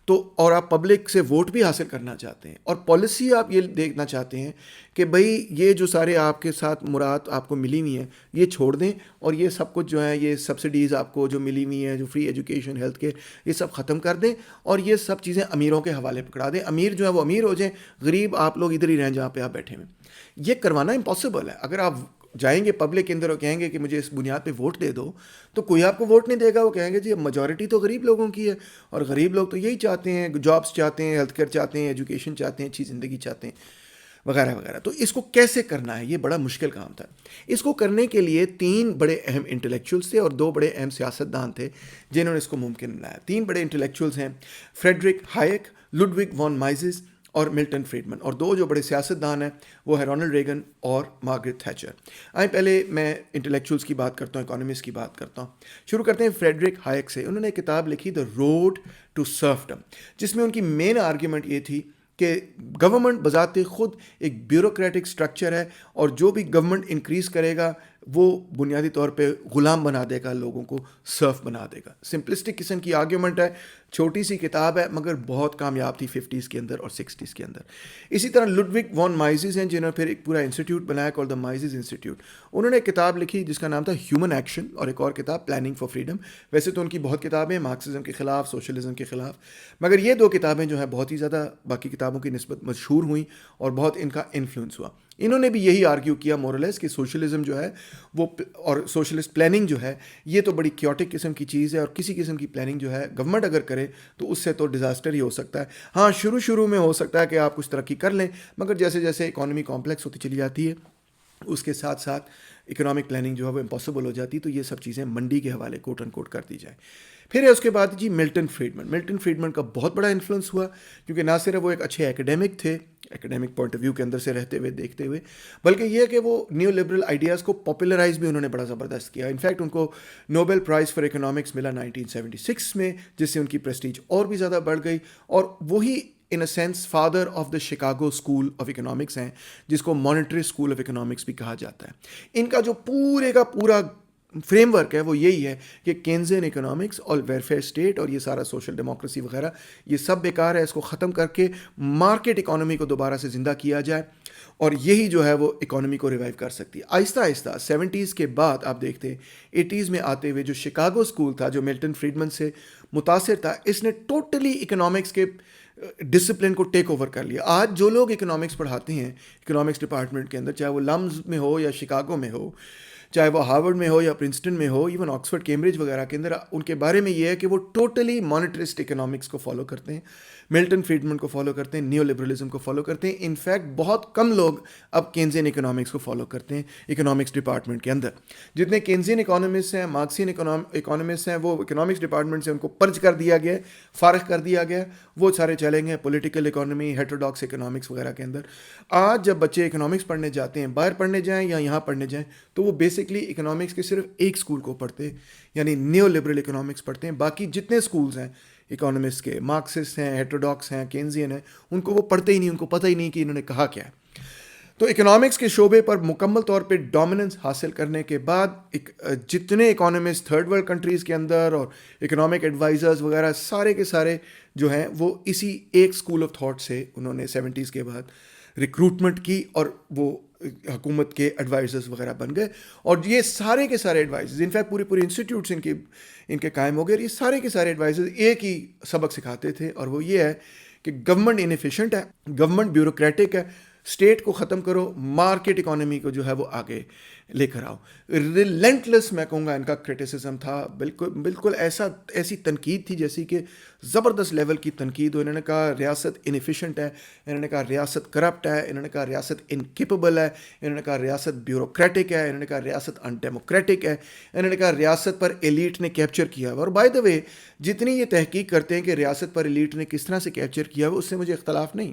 [SPEAKER 1] تو, اور آپ پبلک سے ووٹ بھی حاصل کرنا چاہتے ہیں, اور پالیسی آپ یہ دیکھنا چاہتے ہیں کہ بھئی یہ جو سارے آپ کے ساتھ مراد آپ کو ملی ہوئی ہیں یہ چھوڑ دیں, اور یہ سب کچھ جو ہے یہ سبسڈیز آپ کو جو ملی ہوئی ہیں, جو فری ایجوکیشن, ہیلتھ کیئر, یہ سب ختم کر دیں, اور یہ سب چیزیں امیروں کے حوالے پکڑا دیں. امیر جو ہے وہ امیر ہو جائیں, غریب آپ لوگ ادھر ہی رہیں جہاں پہ آپ بیٹھے ہوئے. یہ کروانا امپاسبل ہے. اگر آپ جائیں گے پبلک کے اندر اور کہیں گے کہ مجھے اس بنیاد پہ ووٹ دے دو, تو کوئی آپ کو ووٹ نہیں دے گا. وہ کہیں گے جی میجورٹی تو غریب لوگوں کی ہے, اور غریب لوگ تو یہی چاہتے ہیں, جابس چاہتے ہیں, ہیلتھ کیئر چاہتے ہیں, ایجوکیشن چاہتے ہیں, اچھی زندگی چاہتے ہیں, وغیرہ وغیرہ. تو اس کو کیسے کرنا ہے, یہ بڑا مشکل کام تھا. اس کو کرنے کے لیے 3 بڑے اہم انٹلیکچوئلس تھے اور 2 بڑے اہم سیاستدان تھے جنہوں نے اس کو ممکن بنایا. 3 بڑے انٹلیکچوئلس ہیں, فریڈرک ہائیک, لڈوگ وان مائزز اور ملٹن فریڈمن, اور 2 جو بڑے سیاستدان ہیں وہ ہے رونلڈ ریگن اور مارگریٹ تھیچر. پہلے میں انٹلیکچوئلس کی بات کرتا ہوں, اکانومسٹ کی بات کرتا ہوں. شروع کرتے ہیں فریڈرک ہائیک سے. انہوں نے ایک کتاب لکھی دا روڈ ٹو سرفڈم, جس میں ان کی مین آرگیومنٹ یہ تھی کہ گورنمنٹ بذات خود ایک بیوروکریٹک سٹرکچر ہے, اور جو بھی گورنمنٹ انکریز کرے گا وہ بنیادی طور پہ غلام بنا دے گا, لوگوں کو سرف بنا دے گا. سمپلسٹک قسم کی آرگیومنٹ ہے, چھوٹی سی کتاب ہے مگر بہت کامیاب تھی 50s کے اندر اور 60s کے اندر. اسی طرح لڈوگ وان مائزز ہیں جنہوں نے پھر ایک پورا انسٹیٹیوٹ بنایا کال دا مائزز انسٹیٹیوٹ. انہوں نے ایک کتاب لکھی جس کا نام تھا ہیومن ایکشن, اور ایک اور کتاب پلاننگ فار فریڈم. ویسے تو ان کی بہت کتابیں مارکسزم کے خلاف, سوشلزم کے خلاف, مگر یہ 2 کتابیں جو ہیں بہت ہی زیادہ باقی کتابوں کی نسبت مشہور ہوئیں اور بہت ان کا انفلوئنس ہوا. انہوں نے بھی یہی آرگیو کیا مورلیس کہ سوشلزم جو ہے وہ, اور سوشلسٹ پلاننگ جو ہے یہ تو بڑی کیوٹک قسم کی چیز ہے, اور کسی قسم کی پلاننگ جو ہے گورنمنٹ اگر کرے تو اس سے تو ڈیزاسٹر ہی ہو سکتا ہے. ہاں شروع میں ہو سکتا ہے کہ آپ کچھ ترقی کر لیں, مگر جیسے جیسے اکانومی کمپلیکس ہوتی چلی جاتی ہے اس کے ساتھ ساتھ اکنامک پلاننگ جو ہے وہ امپاسبل ہو جاتی, تو یہ سب چیزیں منڈی کے حوالے کوٹ ان کوٹ کر دی جائے. پھر ہے اس کے بعد جی ملٹن فریڈمن کا بہت بڑا انفلوئنس ہوا, کیونکہ نہ صرف وہ ایک اچھے ایکیڈیمک تھے, ایکیڈیمک پوائنٹ آف ویو کے اندر سے رہتے ہوئے دیکھتے ہوئے, بلکہ یہ کہ وہ نیو لبرل آئیڈیاز کو پاپولرائز بھی انہوں نے بڑا زبردست کیا. انفیکٹ ان کو نوبل پرائز فار اکنامکس ملا 1976 میں, جس سے ان کی پریسٹیج اور بھی زیادہ بڑھ گئی, اور وہی in a sense father of the Chicago school of economics ہیں, جس کو مانیٹری اسکول آف اکنامکس بھی کہا جاتا ہے. ان کا جو پورے کا پورا فریم ورک ہے وہ یہی ہے کہ کینزین اکنامکس اور ویلفیئر اسٹیٹ اور یہ سارا سوشل ڈیموکریسی وغیرہ یہ سب بیکار ہے, اس کو ختم کر کے مارکیٹ اکانومی کو دوبارہ سے زندہ کیا جائے, اور یہی جو ہے وہ اکانومی کو ریوائیو کر سکتی ہے. آہستہ آہستہ 70s کے بعد آپ دیکھتے ہیں 80s میں آتے ہوئے جو شکاگو اسکول تھا جو ملٹن فریڈمن سے متاثر تھا, اس نے ٹوٹلی اکنامکس کے ڈسپلن کو ٹیک اوور کر لیا. آج جو لوگ اکنامکس پڑھاتے ہیں اکنامکس ڈپارٹمنٹ کے اندر, چاہے وہ لمز میں ہو یا شکاگو میں ہو, چاہے وہ ہارورڈ میں ہو یا پرنسٹن میں ہو, ایون آکسفورڈ کیمبرج وغیرہ کے اندر, ان کے بارے میں یہ ہے کہ وہ ٹوٹلی مانیٹرسٹ اکنامکس کو فالو کرتے ہیں, ملٹن فریڈمن کو فالو کرتے ہیں, نیو لبرلزم کو فالو کرتے ہیں. انفیکٹ بہت کم لوگ اب کینزین اکنامکس کو فالو کرتے ہیں اکنامکس ڈپارٹمنٹ کے اندر. جتنے کینزین اکانومسٹ ہیں, مارکسین اکانومسٹ ہیں, وہ اکنامکس ڈپارٹمنٹ سے ان کو پرچ کر دیا گیا, فارغ کر دیا گیا, وہ سارے چلیں گے پولیٹیکل اکانومی, ہیٹروڈاکس اکنامکس وغیرہ کے اندر. آج جب بچے اکنامکس پڑھنے جاتے ہیں, باہر پڑھنے جائیں یا یہاں پڑھنے جائیں, تو وہ بیسکلی اکنامکس کے صرف ایک اسکول کو پڑھتے ہیں, یعنی نیو لبرل اکنامکس پڑھتے ہیں. باقی جتنے اسکولز ہیں اکانومسٹ کے, مارکسسٹ ہیں, ہیٹروڈاکس ہیں, کینزین ہیں, ان کو وہ پڑھتے ہی نہیں, ان کو پتہ ہی نہیں کہ انہوں نے کہا کیا ہے. تو اکنامکس کے شعبے پر مکمل طور پہ ڈومیننس حاصل کرنے کے بعد جتنے اکانومسٹ تھرڈ ورلڈ کنٹریز کے اندر اور اکنامک ایڈوائزرز وغیرہ سارے کے سارے جو ہیں وہ اسی ایک اسکول آف تھاٹ سے انہوں نے 70s کے بعد ریکروٹمنٹ کی, اور وہ حکومت کے ایڈوائزرز وغیرہ بن گئے. اور یہ سارے کے سارے ایڈوائزرز, انفیکٹ پورے انسٹیٹیوٹس ان کے قائم ہو گئے. یہ سارے کے سارے ایڈوائزرز ایک ہی سبق سکھاتے تھے, اور وہ یہ ہے کہ گورنمنٹ انیفیشینٹ ہے, گورنمنٹ بیوروکریٹک ہے, اسٹیٹ کو ختم کرو, مارکیٹ اکانومی کو جو ہے وہ آگے لے کر آؤ. ریلنٹلیس میں کہوں گا ان کا کرٹیسزم تھا, بالکل ایسی تنقید تھی جیسی کہ زبردست لیول کی تنقید ہو. انہوں نے کہا ریاست انیفیشینٹ ہے, انہوں نے کہا ریاست کرپٹ ہے, انہوں نے کہا ریاست انکیپیبل ہے, انہوں نے کہا ریاست بیوروکریٹک ہے, انہوں نے کہا ریاست ان ڈیموکریٹک ہے, انہوں نے کہا ریاست پر ایلیٹ نے کیپچر کیا ہوا. اور بائی دا وے جتنی یہ تحقیق کرتے ہیں کہ ریاست پر ایلیٹ نے کس طرح سے کیپچر کیا ہوا, اس سے مجھے اختلاف نہیں,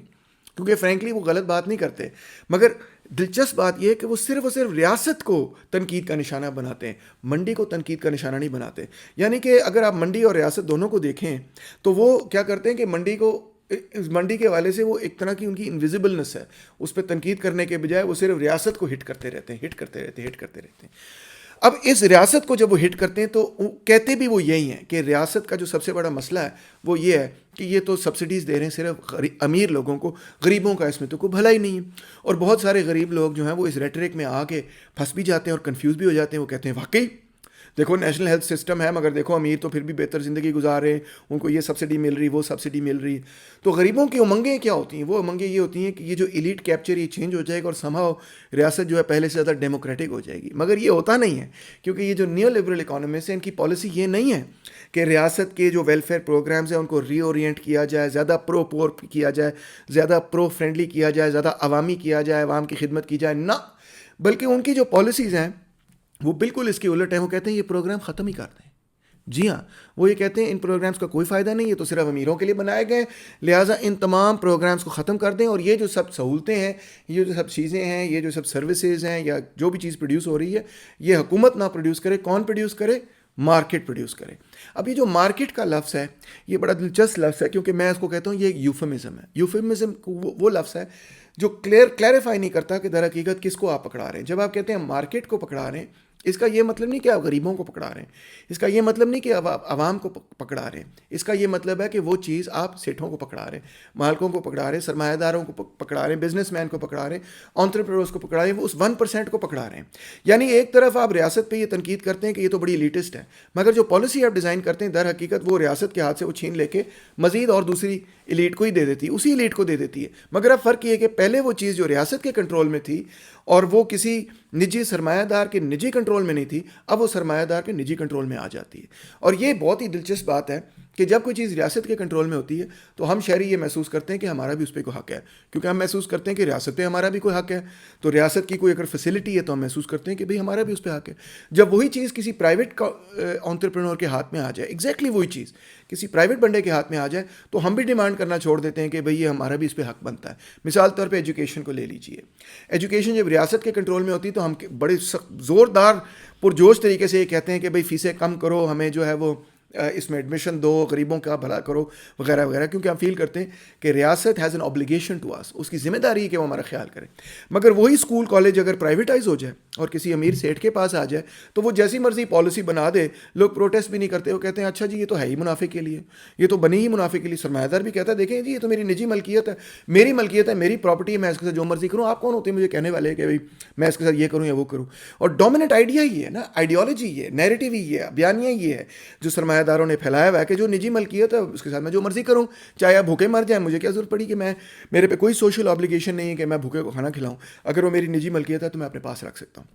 [SPEAKER 1] کیونکہ فرینکلی وہ غلط بات نہیں کرتے. مگر دلچسپ بات یہ ہے کہ وہ صرف اور صرف ریاست کو تنقید کا نشانہ بناتے ہیں, منڈی کو تنقید کا نشانہ نہیں بناتے. یعنی کہ اگر آپ منڈی اور ریاست دونوں کو دیکھیں تو وہ کیا کرتے ہیں کہ منڈی کے حوالے سے وہ ایک طرح کی ان کی انویزیبلنس ہے, اس پہ تنقید کرنے کے بجائے وہ صرف ریاست کو ہٹ کرتے رہتے ہیں. اب اس ریاست کو جب وہ ہٹ کرتے ہیں تو کہتے بھی وہ یہی ہیں کہ ریاست کا جو سب سے بڑا مسئلہ ہے وہ یہ ہے کہ یہ تو سبسڈیز دے رہے ہیں صرف امیر لوگوں کو, غریبوں کا اس میں تو کوئی بھلا ہی نہیں ہے. اور بہت سارے غریب لوگ جو ہیں وہ اس ریٹرک میں آ کے پھنس بھی جاتے ہیں اور کنفیوز بھی ہو جاتے ہیں. وہ کہتے ہیں واقعی دیکھو نیشنل ہیلتھ سسٹم ہے, مگر دیکھو امیر تو پھر بھی بہتر زندگی گزار رہے ہیں, ان کو یہ سبسڈی مل رہی, وہ سبسڈی مل رہی. تو غریبوں کی امنگیں کیا ہوتی ہیں؟ وہ امنگیں یہ ہوتی ہیں کہ یہ جو ایلیٹ کیپچر یہ چینج ہو جائے گا اور سمہاؤ ریاست جو ہے پہلے سے زیادہ ڈیموکریٹک ہو جائے گی. مگر یہ ہوتا نہیں ہے, کیونکہ یہ جو نیو لبرل اکانومسٹ ہیں ان کی پالیسی یہ نہیں ہے کہ ریاست کے جو ویلفیئر پروگرامز ہیں ان کو ری اورینٹ کیا جائے, زیادہ پرو پور کیا جائے, زیادہ پرو فرینڈلی کیا جائے, زیادہ عوامی کیا جائے, عوام کی خدمت کی جائے, نہ. بلکہ ان کی جو پالیسیز ہیں وہ بالکل اس کی الٹ ہیں. وہ کہتے ہیں یہ پروگرام ختم ہی کر دیں. جی ہاں, وہ یہ کہتے ہیں ان پروگرامز کا کوئی فائدہ نہیں, یہ تو صرف امیروں کے لیے بنائے گئے, لہٰذا ان تمام پروگرامز کو ختم کر دیں. اور یہ جو سب سہولتیں ہیں, یہ جو سب چیزیں ہیں, یہ جو سب سروسز ہیں, یا جو بھی چیز پروڈیوس ہو رہی ہے, یہ حکومت نہ پروڈیوس کرے. کون پروڈیوس کرے؟ مارکیٹ پروڈیوس کرے. اب یہ جو مارکیٹ کا لفظ ہے یہ بڑا دلچسپ لفظ ہے, کیونکہ میں اس کو کہتا ہوں یہ ایک یوفمزم ہے. یوفمزم وہ لفظ ہے جو کلیریفائی نہیں کرتا کہ در حقیقت کس کو آپ پکڑا رہے ہیں. جب آپ کہتے ہیں مارکیٹ کو پکڑا رہے ہیں, اس کا یہ مطلب نہیں کہ آپ غریبوں کو پکڑا رہے ہیں, اس کا یہ مطلب نہیں کہ آپ عوام کو پکڑا رہے ہیں, اس کا یہ مطلب ہے کہ وہ چیز آپ سیٹھوں کو پکڑا رہے ہیں, مالکوں کو پکڑا رہے ہیں, سرمایہ داروں کو پکڑا رہے ہیں, بزنس مین کو پکڑا رہے ہیں, انٹرپرینورز کو پکڑا رہے ہیں, وہ اس 1% کو پکڑا رہے ہیں. یعنی ایک طرف آپ ریاست پہ یہ تنقید کرتے ہیں کہ یہ تو بڑی لیٹسٹ ہے, مگر جو پالیسی آپ ڈیزائن کرتے ہیں در حقیقت وہ ریاست کے ہاتھ سے وہ چھین لے کے مزید اور دوسری ایلیٹ کو ہی دے دیتی ہے, اسی ایلیٹ کو دے دیتی ہے. مگر اب فرق یہ ہے کہ پہلے وہ چیز جو ریاست کے کنٹرول میں تھی اور وہ کسی نجی سرمایہ دار کے نجی کنٹرول میں نہیں تھی, اب وہ سرمایہ دار کے نجی کنٹرول میں آ جاتی ہے. اور یہ بہت ہی دلچسپ بات ہے کہ جب کوئی چیز ریاست کے کنٹرول میں ہوتی ہے تو ہم شہری یہ محسوس کرتے ہیں کہ ہمارا بھی اس پہ کوئی حق ہے, کیونکہ ہم محسوس کرتے ہیں کہ ریاست پہ ہمارا بھی کوئی حق ہے. تو ریاست کی کوئی اگر فیسلٹی ہے تو ہم محسوس کرتے ہیں کہ بھئی ہمارا بھی اس پہ حق ہے. جب وہی چیز کسی پرائیویٹ انٹرپرینور کے ہاتھ میں آ جائے, ایگزیکٹلی وہی چیز کسی پرائیویٹ بندے کے ہاتھ میں آ جائے, تو ہم بھی ڈیمانڈ کرنا چھوڑ دیتے ہیں کہ بھئی یہ ہمارا بھی اس پہ حق بنتا ہے. مثال طور پہ ایجوکیشن کو لے لیجئے. ایجوکیشن جب ریاست کے کنٹرول میں ہوتی تو ہم بڑے زوردار پرجوش طریقے سے یہ کہتے ہیں کہ بھئی فیسیں کم کرو, ہمیں جو ہے وہ اس میں ایڈمیشن دو, غریبوں کا بھلا کرو وغیرہ وغیرہ, کیونکہ ہم فیل کرتے ہیں کہ ریاست ہیز این اوبلیگیشن ٹو اس, اس کی ذمہ داری ہے کہ وہ ہمارا خیال کرے. مگر وہی اسکول کالج اگر پرائیویٹائز ہو جائے اور کسی امیر سیٹ کے پاس آ جائے تو وہ جیسی مرضی پالیسی بنا دے, لوگ پروٹیسٹ بھی نہیں کرتے, وہ کہتے ہیں اچھا جی یہ تو ہے ہی منافع کے لیے, یہ تو بنی ہی منافع کے لیے. سرمایہ دار بھی کہتا ہے دیکھیں جی یہ تو میری نجی ملکیت ہے, میری ملکیت ہے, میری پراپرٹی ہے, میں اس کے ساتھ جو مرضی کروں. آپ کون ہوتے ہیں مجھے کہنے والے کہ بھائی میں اس کے ساتھ یہ کروں یا وہ کروں؟ اور ڈومیننٹ آئیڈیا ہی ہے نا, آئیڈیالوجی یہ ہے, نیریٹو ہی یہ ہے, بیانیہ یہ ہے جو سرمایہ داروں نے پھیلایا ہوا ہے کہ جو نجی ملکیت ہے اس کے ساتھ میں جو مرضی کروں, چاہے آپ بھوکے مر جائیں, مجھے کیا ضرورت پڑی کہ میرے پہ کوئی سوشل آبلیگیشن نہیں ہے کہ میں بھوکے کو کھانا کھلاؤں. اگر وہ میری نجی ملکیت ہے تو میں اپنے پاس رکھ سکتا ہوں.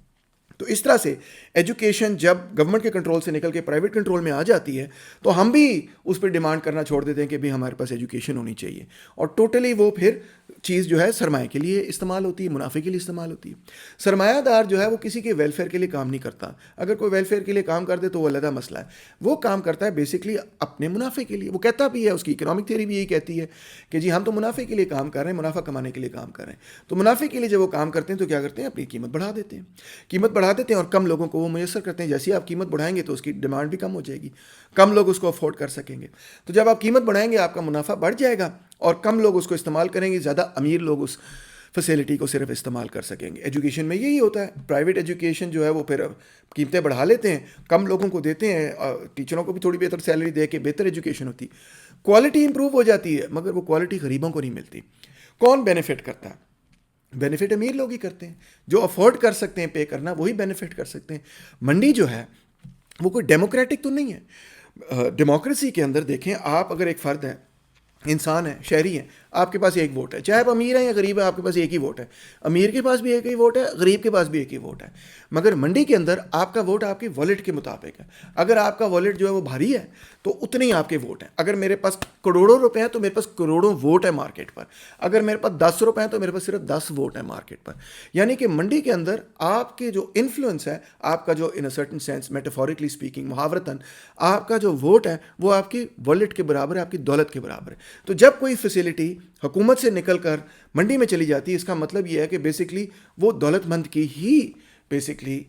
[SPEAKER 1] تو اس طرح سے ایجوکیشن جب گورنمنٹ کے کنٹرول سے نکل کے پرائیویٹ کنٹرول میں آ جاتی ہے تو ہم بھی اس پہ ڈیمانڈ کرنا چھوڑ دیتے ہیں کہ بھی ہمارے پاس ایجوکیشن ہونی چاہیے, اور ٹوٹلی وہ پھر چیز جو ہے سرمایہ کے لیے استعمال ہوتی ہے, منافع کے لیے استعمال ہوتی ہے. سرمایہ دار جو ہے وہ کسی کے ویلفیئر کے لیے کام نہیں کرتا. اگر کوئی ویلفیئر کے لیے کام کر دے تو وہ علیحدہ مسئلہ ہے, وہ کام کرتا ہے بیسکلی اپنے منافع کے لیے. وہ کہتا بھی ہے, اس کی اکنامک تھیوری بھی یہی کہتی ہے کہ جی ہم تو منافع کے لیے کام کر رہے ہیں, منافع کمانے کے لیے کام کر رہے ہیں. تو منافع کے لیے جب وہ کام کرتے ہیں تو کیا کرتے ہیں, اپنی قیمت بڑھا دیتے ہیں, قیمت بڑھا دیتے ہیں اور کم لوگوں کو وہ میسر کرتے ہیں. جیسے آپ قیمت بڑھائیں گے تو اس کی ڈیمانڈ بھی کم ہو جائے گی, کم لوگ اس کو افورڈ کر سکیں گے. تو جب آپ قیمت بڑھائیں گے آپ کا منافع بڑھ جائے گا اور کم لوگ اس کو استعمال کریں گے, زیادہ امیر لوگ اس فیسلٹی کو صرف استعمال کر سکیں گے. ایجوکیشن میں یہی ہوتا ہے. پرائیویٹ ایجوکیشن جو ہے وہ پھر قیمتیں بڑھا لیتے ہیں, کم لوگوں کو دیتے ہیں, ٹیچروں کو بھی تھوڑی بہتر سیلری دے کے بہتر ایجوکیشن ہوتی, کوالٹی امپروو ہو جاتی ہے, مگر وہ کوالٹی غریبوں کو نہیں ملتی. کون بینیفٹ کرتا ہے؟ بینیفٹ امیر لوگ ہی کرتے ہیں, جو افورڈ کر سکتے ہیں پے کرنا وہی بینیفٹ کر سکتے ہیں. منڈی جو ہے وہ کوئی ڈیموکریٹک تو نہیں ہے. ڈیموکریسی کے اندر دیکھیں آپ, اگر ایک فرد ہے, انسان ہے, شہری ہیں, آپ کے پاس ایک ووٹ ہے. چاہے آپ امیر ہیں یا غریب ہیں, آپ کے پاس ایک ہی ووٹ ہے. امیر کے پاس بھی ایک ہی ووٹ ہے, غریب کے پاس بھی ایک ہی ووٹ ہے. مگر منڈی کے اندر آپ کا ووٹ آپ کے والیٹ کے مطابق ہے. اگر آپ کا والیٹ جو ہے وہ بھاری ہے تو اتنے ہی آپ کے ووٹ ہیں. اگر میرے پاس کروڑوں روپے ہیں تو میرے پاس کروڑوں ووٹ ہے مارکیٹ پر. اگر میرے پاس 10 روپے ہیں تو میرے پاس صرف 10 ووٹ ہیں مارکیٹ پر. یعنی کہ منڈی کے اندر آپ کے جو انفلوئنس ہے, آپ کا جو in a certain sense metaphorically speaking, محاورتاً آپ کا جو ووٹ ہے وہ آپ کی والیٹ کے برابر ہے, آپ کی دولت کے برابر ہے. تو جب کوئی فیسلٹی حکومت سے نکل کر منڈی میں چلی جاتی ہے, اس کا مطلب یہ ہے کہ بیسکلی وہ دولت مند کی ہی بیسکلی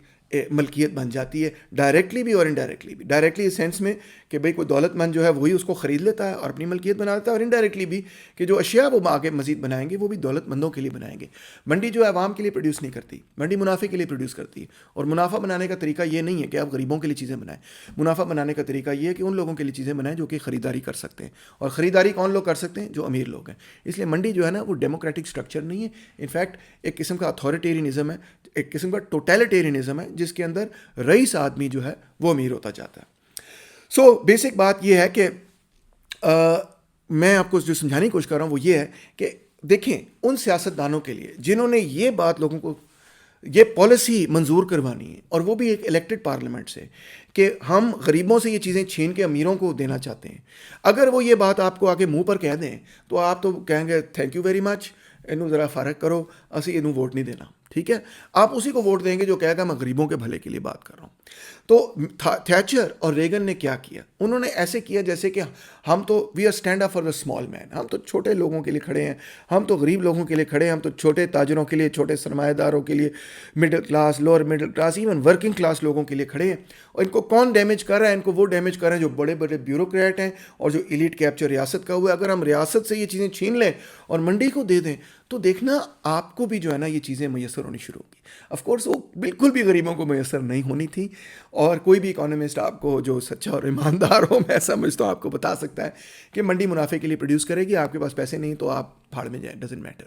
[SPEAKER 1] ملکیت بن جاتی ہے, ڈائریکٹلی بھی اور انڈائریکٹلی بھی. ڈائریکٹلی اس سینس میں کہ بھئی کوئی دولت مند جو ہے وہی اس کو خرید لیتا ہے اور اپنی ملکیت بنا لیتا ہے, اور انڈائریکٹلی بھی کہ جو اشیاء وہ آگے مزید بنائیں گے وہ بھی دولت مندوں کے لیے بنائیں گے. منڈی جو ہے عوام کے لیے پروڈیوس نہیں کرتی, منڈی منافع کے لیے پروڈیوس کرتی ہے. اور منافع بنانے کا طریقہ یہ نہیں ہے کہ آپ غریبوں کے لیے چیزیں بنائیں. منافع بنانے کا طریقہ یہ ہے کہ ان لوگوں کے لیے چیزیں بنائیں جو کہ خریداری کر سکتے ہیں, اور خریداری کون لوگ کر سکتے ہیں؟ جو امیر لوگ ہیں. اس لیے منڈی جو ہے نا وہ ڈیموکریٹک اسٹرکچر نہیں ہے, انفیکٹ ایک قسم کا اتھارٹیرینزم ہے, ایک قسم کا ٹوٹیلیٹیرینزم ہے, جس کے اندر رئیس آدمی جو ہے وہ امیر ہوتا جاتا ہے. سو بیسک بات یہ ہے کہ میں آپ کو جو سمجھانے کی کوشش کر رہا ہوں وہ یہ ہے کہ دیکھیں ان سیاستدانوں کے لیے جنہوں نے یہ بات لوگوں کو یہ پالیسی منظور کروانی ہے, اور وہ بھی ایک الیکٹڈ پارلیمنٹ سے, کہ ہم غریبوں سے یہ چیزیں چھین کے امیروں کو دینا چاہتے ہیں. اگر وہ یہ بات آپ کو آگے منہ پر کہہ دیں تو آپ تو کہیں گے تھینک یو ویری مچ, انہوں ذرا فرق کرو, اسی انہوں ووٹ نہیں دینا. ٹھیک ہے, آپ اسی کو ووٹ دیں گے جو کہے گا میں غریبوں کے بھلے کے لیے بات کر رہا ہوں. تو تھیچر اور ریگن نے کیا کیا؟ انہوں نے ایسے کیا جیسے کہ ہم تو we are stand up for the small man, ہم تو چھوٹے لوگوں کے لیے کھڑے ہیں, ہم تو غریب لوگوں کے لیے کھڑے ہیں, ہم تو چھوٹے تاجروں کے لیے, چھوٹے سرمایہ داروں کے لیے, middle class, lower middle class, even working class لوگوں کے لیے کھڑے ہیں. اور ان کو کون ڈیمیج کر رہا ہے؟ ان کو وہ ڈیمیج کر رہے ہیں جو بڑے بڑے بیوروکریٹ ہیں اور جو ایلیٹ کیپچر ریاست کا ہوا ہے. اگر ہم ریاست سے یہ چیزیں چھین لیں اور منڈی کو دے دیں تو دیکھنا آپ کو بھی جو ہے نا یہ چیزیں میسر ہونی شروع ہوگی. آف کورس وہ بالکل بھی غریبوں کو میسر نہیں ہونی تھی, اور کوئی بھی اکانومسٹ آپ کو جو سچا اور ایماندار ہو, میں سمجھتا ہوں آپ کو بتا سکتا ہے کہ منڈی منافع کے لیے پروڈیوس کرے گی. آپ کے پاس پیسے نہیں تو آپ پھاڑ میں جائیں, ڈزنٹ میٹر.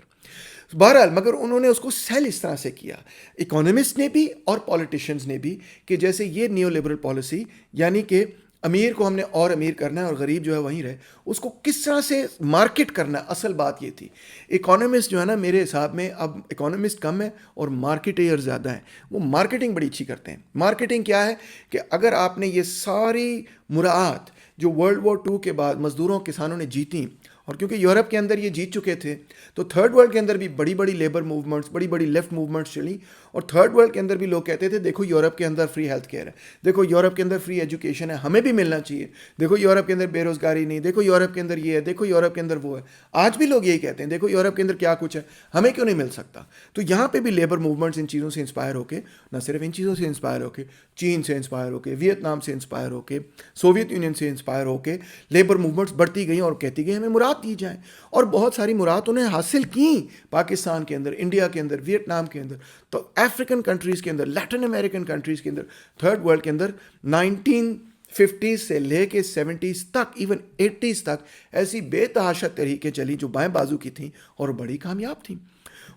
[SPEAKER 1] بہرحال مگر انہوں نے اس کو سیل اس طرح سے کیا, اکانومسٹ نے بھی اور پولیٹیشینز نے بھی, کہ جیسے یہ نیو لبرل پالیسی, یعنی کہ امیر کو ہم نے اور امیر کرنا ہے اور غریب جو ہے وہیں رہے, اس کو کس طرح سے مارکیٹ کرنا ہے. اصل بات یہ تھی. اکانومسٹ جو ہے نا میرے حساب میں, اب اکانومسٹ کم ہے اور مارکیٹر زیادہ ہیں, وہ مارکیٹنگ بڑی اچھی کرتے ہیں. مارکیٹنگ کیا ہے کہ اگر آپ نے یہ ساری مراعات جو ورلڈ وار 2 کے بعد مزدوروں کسانوں نے جیتیں, اور کیونکہ یورپ کے اندر یہ جیت چکے تھے تو تھرڈ ورلڈ کے اندر بھی بڑی بڑی لیبر موومنٹس, بڑی بڑی لیفٹ موومنٹس چلیں, اور تھرڈ ورلڈ کے اندر بھی لوگ کہتے تھے دیکھو یورپ کے اندر فری ہیلتھ کیئر ہے, دیکھو یورپ کے اندر فری ایجوکیشن ہے, ہمیں بھی ملنا چاہیے, دیکھو یورپ کے اندر بے روزگاری نہیں, دیکھو یورپ کے اندر یہ ہے, دیکھو یورپ کے اندر وہ ہے. آج بھی لوگ یہی کہتے ہیں دیکھو یورپ کے اندر کیا کچھ ہے, ہمیں کیوں نہیں مل سکتا. تو یہاں پہ بھی لیبر موومنٹس ان چیزوں سے انسپائر ہو کے, نہ صرف ان چیزوں سے انسپائر ہو کے, چین سے انسپائر ہو کے, ویتنام سے انسپائر ہو کے, سوویت یونین سے انسپائر ہو کے لیبر موومنٹس بڑھتی گئیں اور کہتی گئی ہمیں مراد دی جائیں. اور بہت ساری مراد انہیں حاصل کیں پاکستان کے اندر, انڈیا کے اندر, ویتنام کے اندر, تو افریقن کنٹریز کے اندر, لیٹن امریکن کنٹریز کے اندر, تھرڈ ورلڈ کے اندر 1950 سے لے کے 70s تک, ایون 80s تک ایسی بے تحاشا تحریکیں چلی جو بائیں بازو کی تھیں اور بڑی کامیاب تھیں.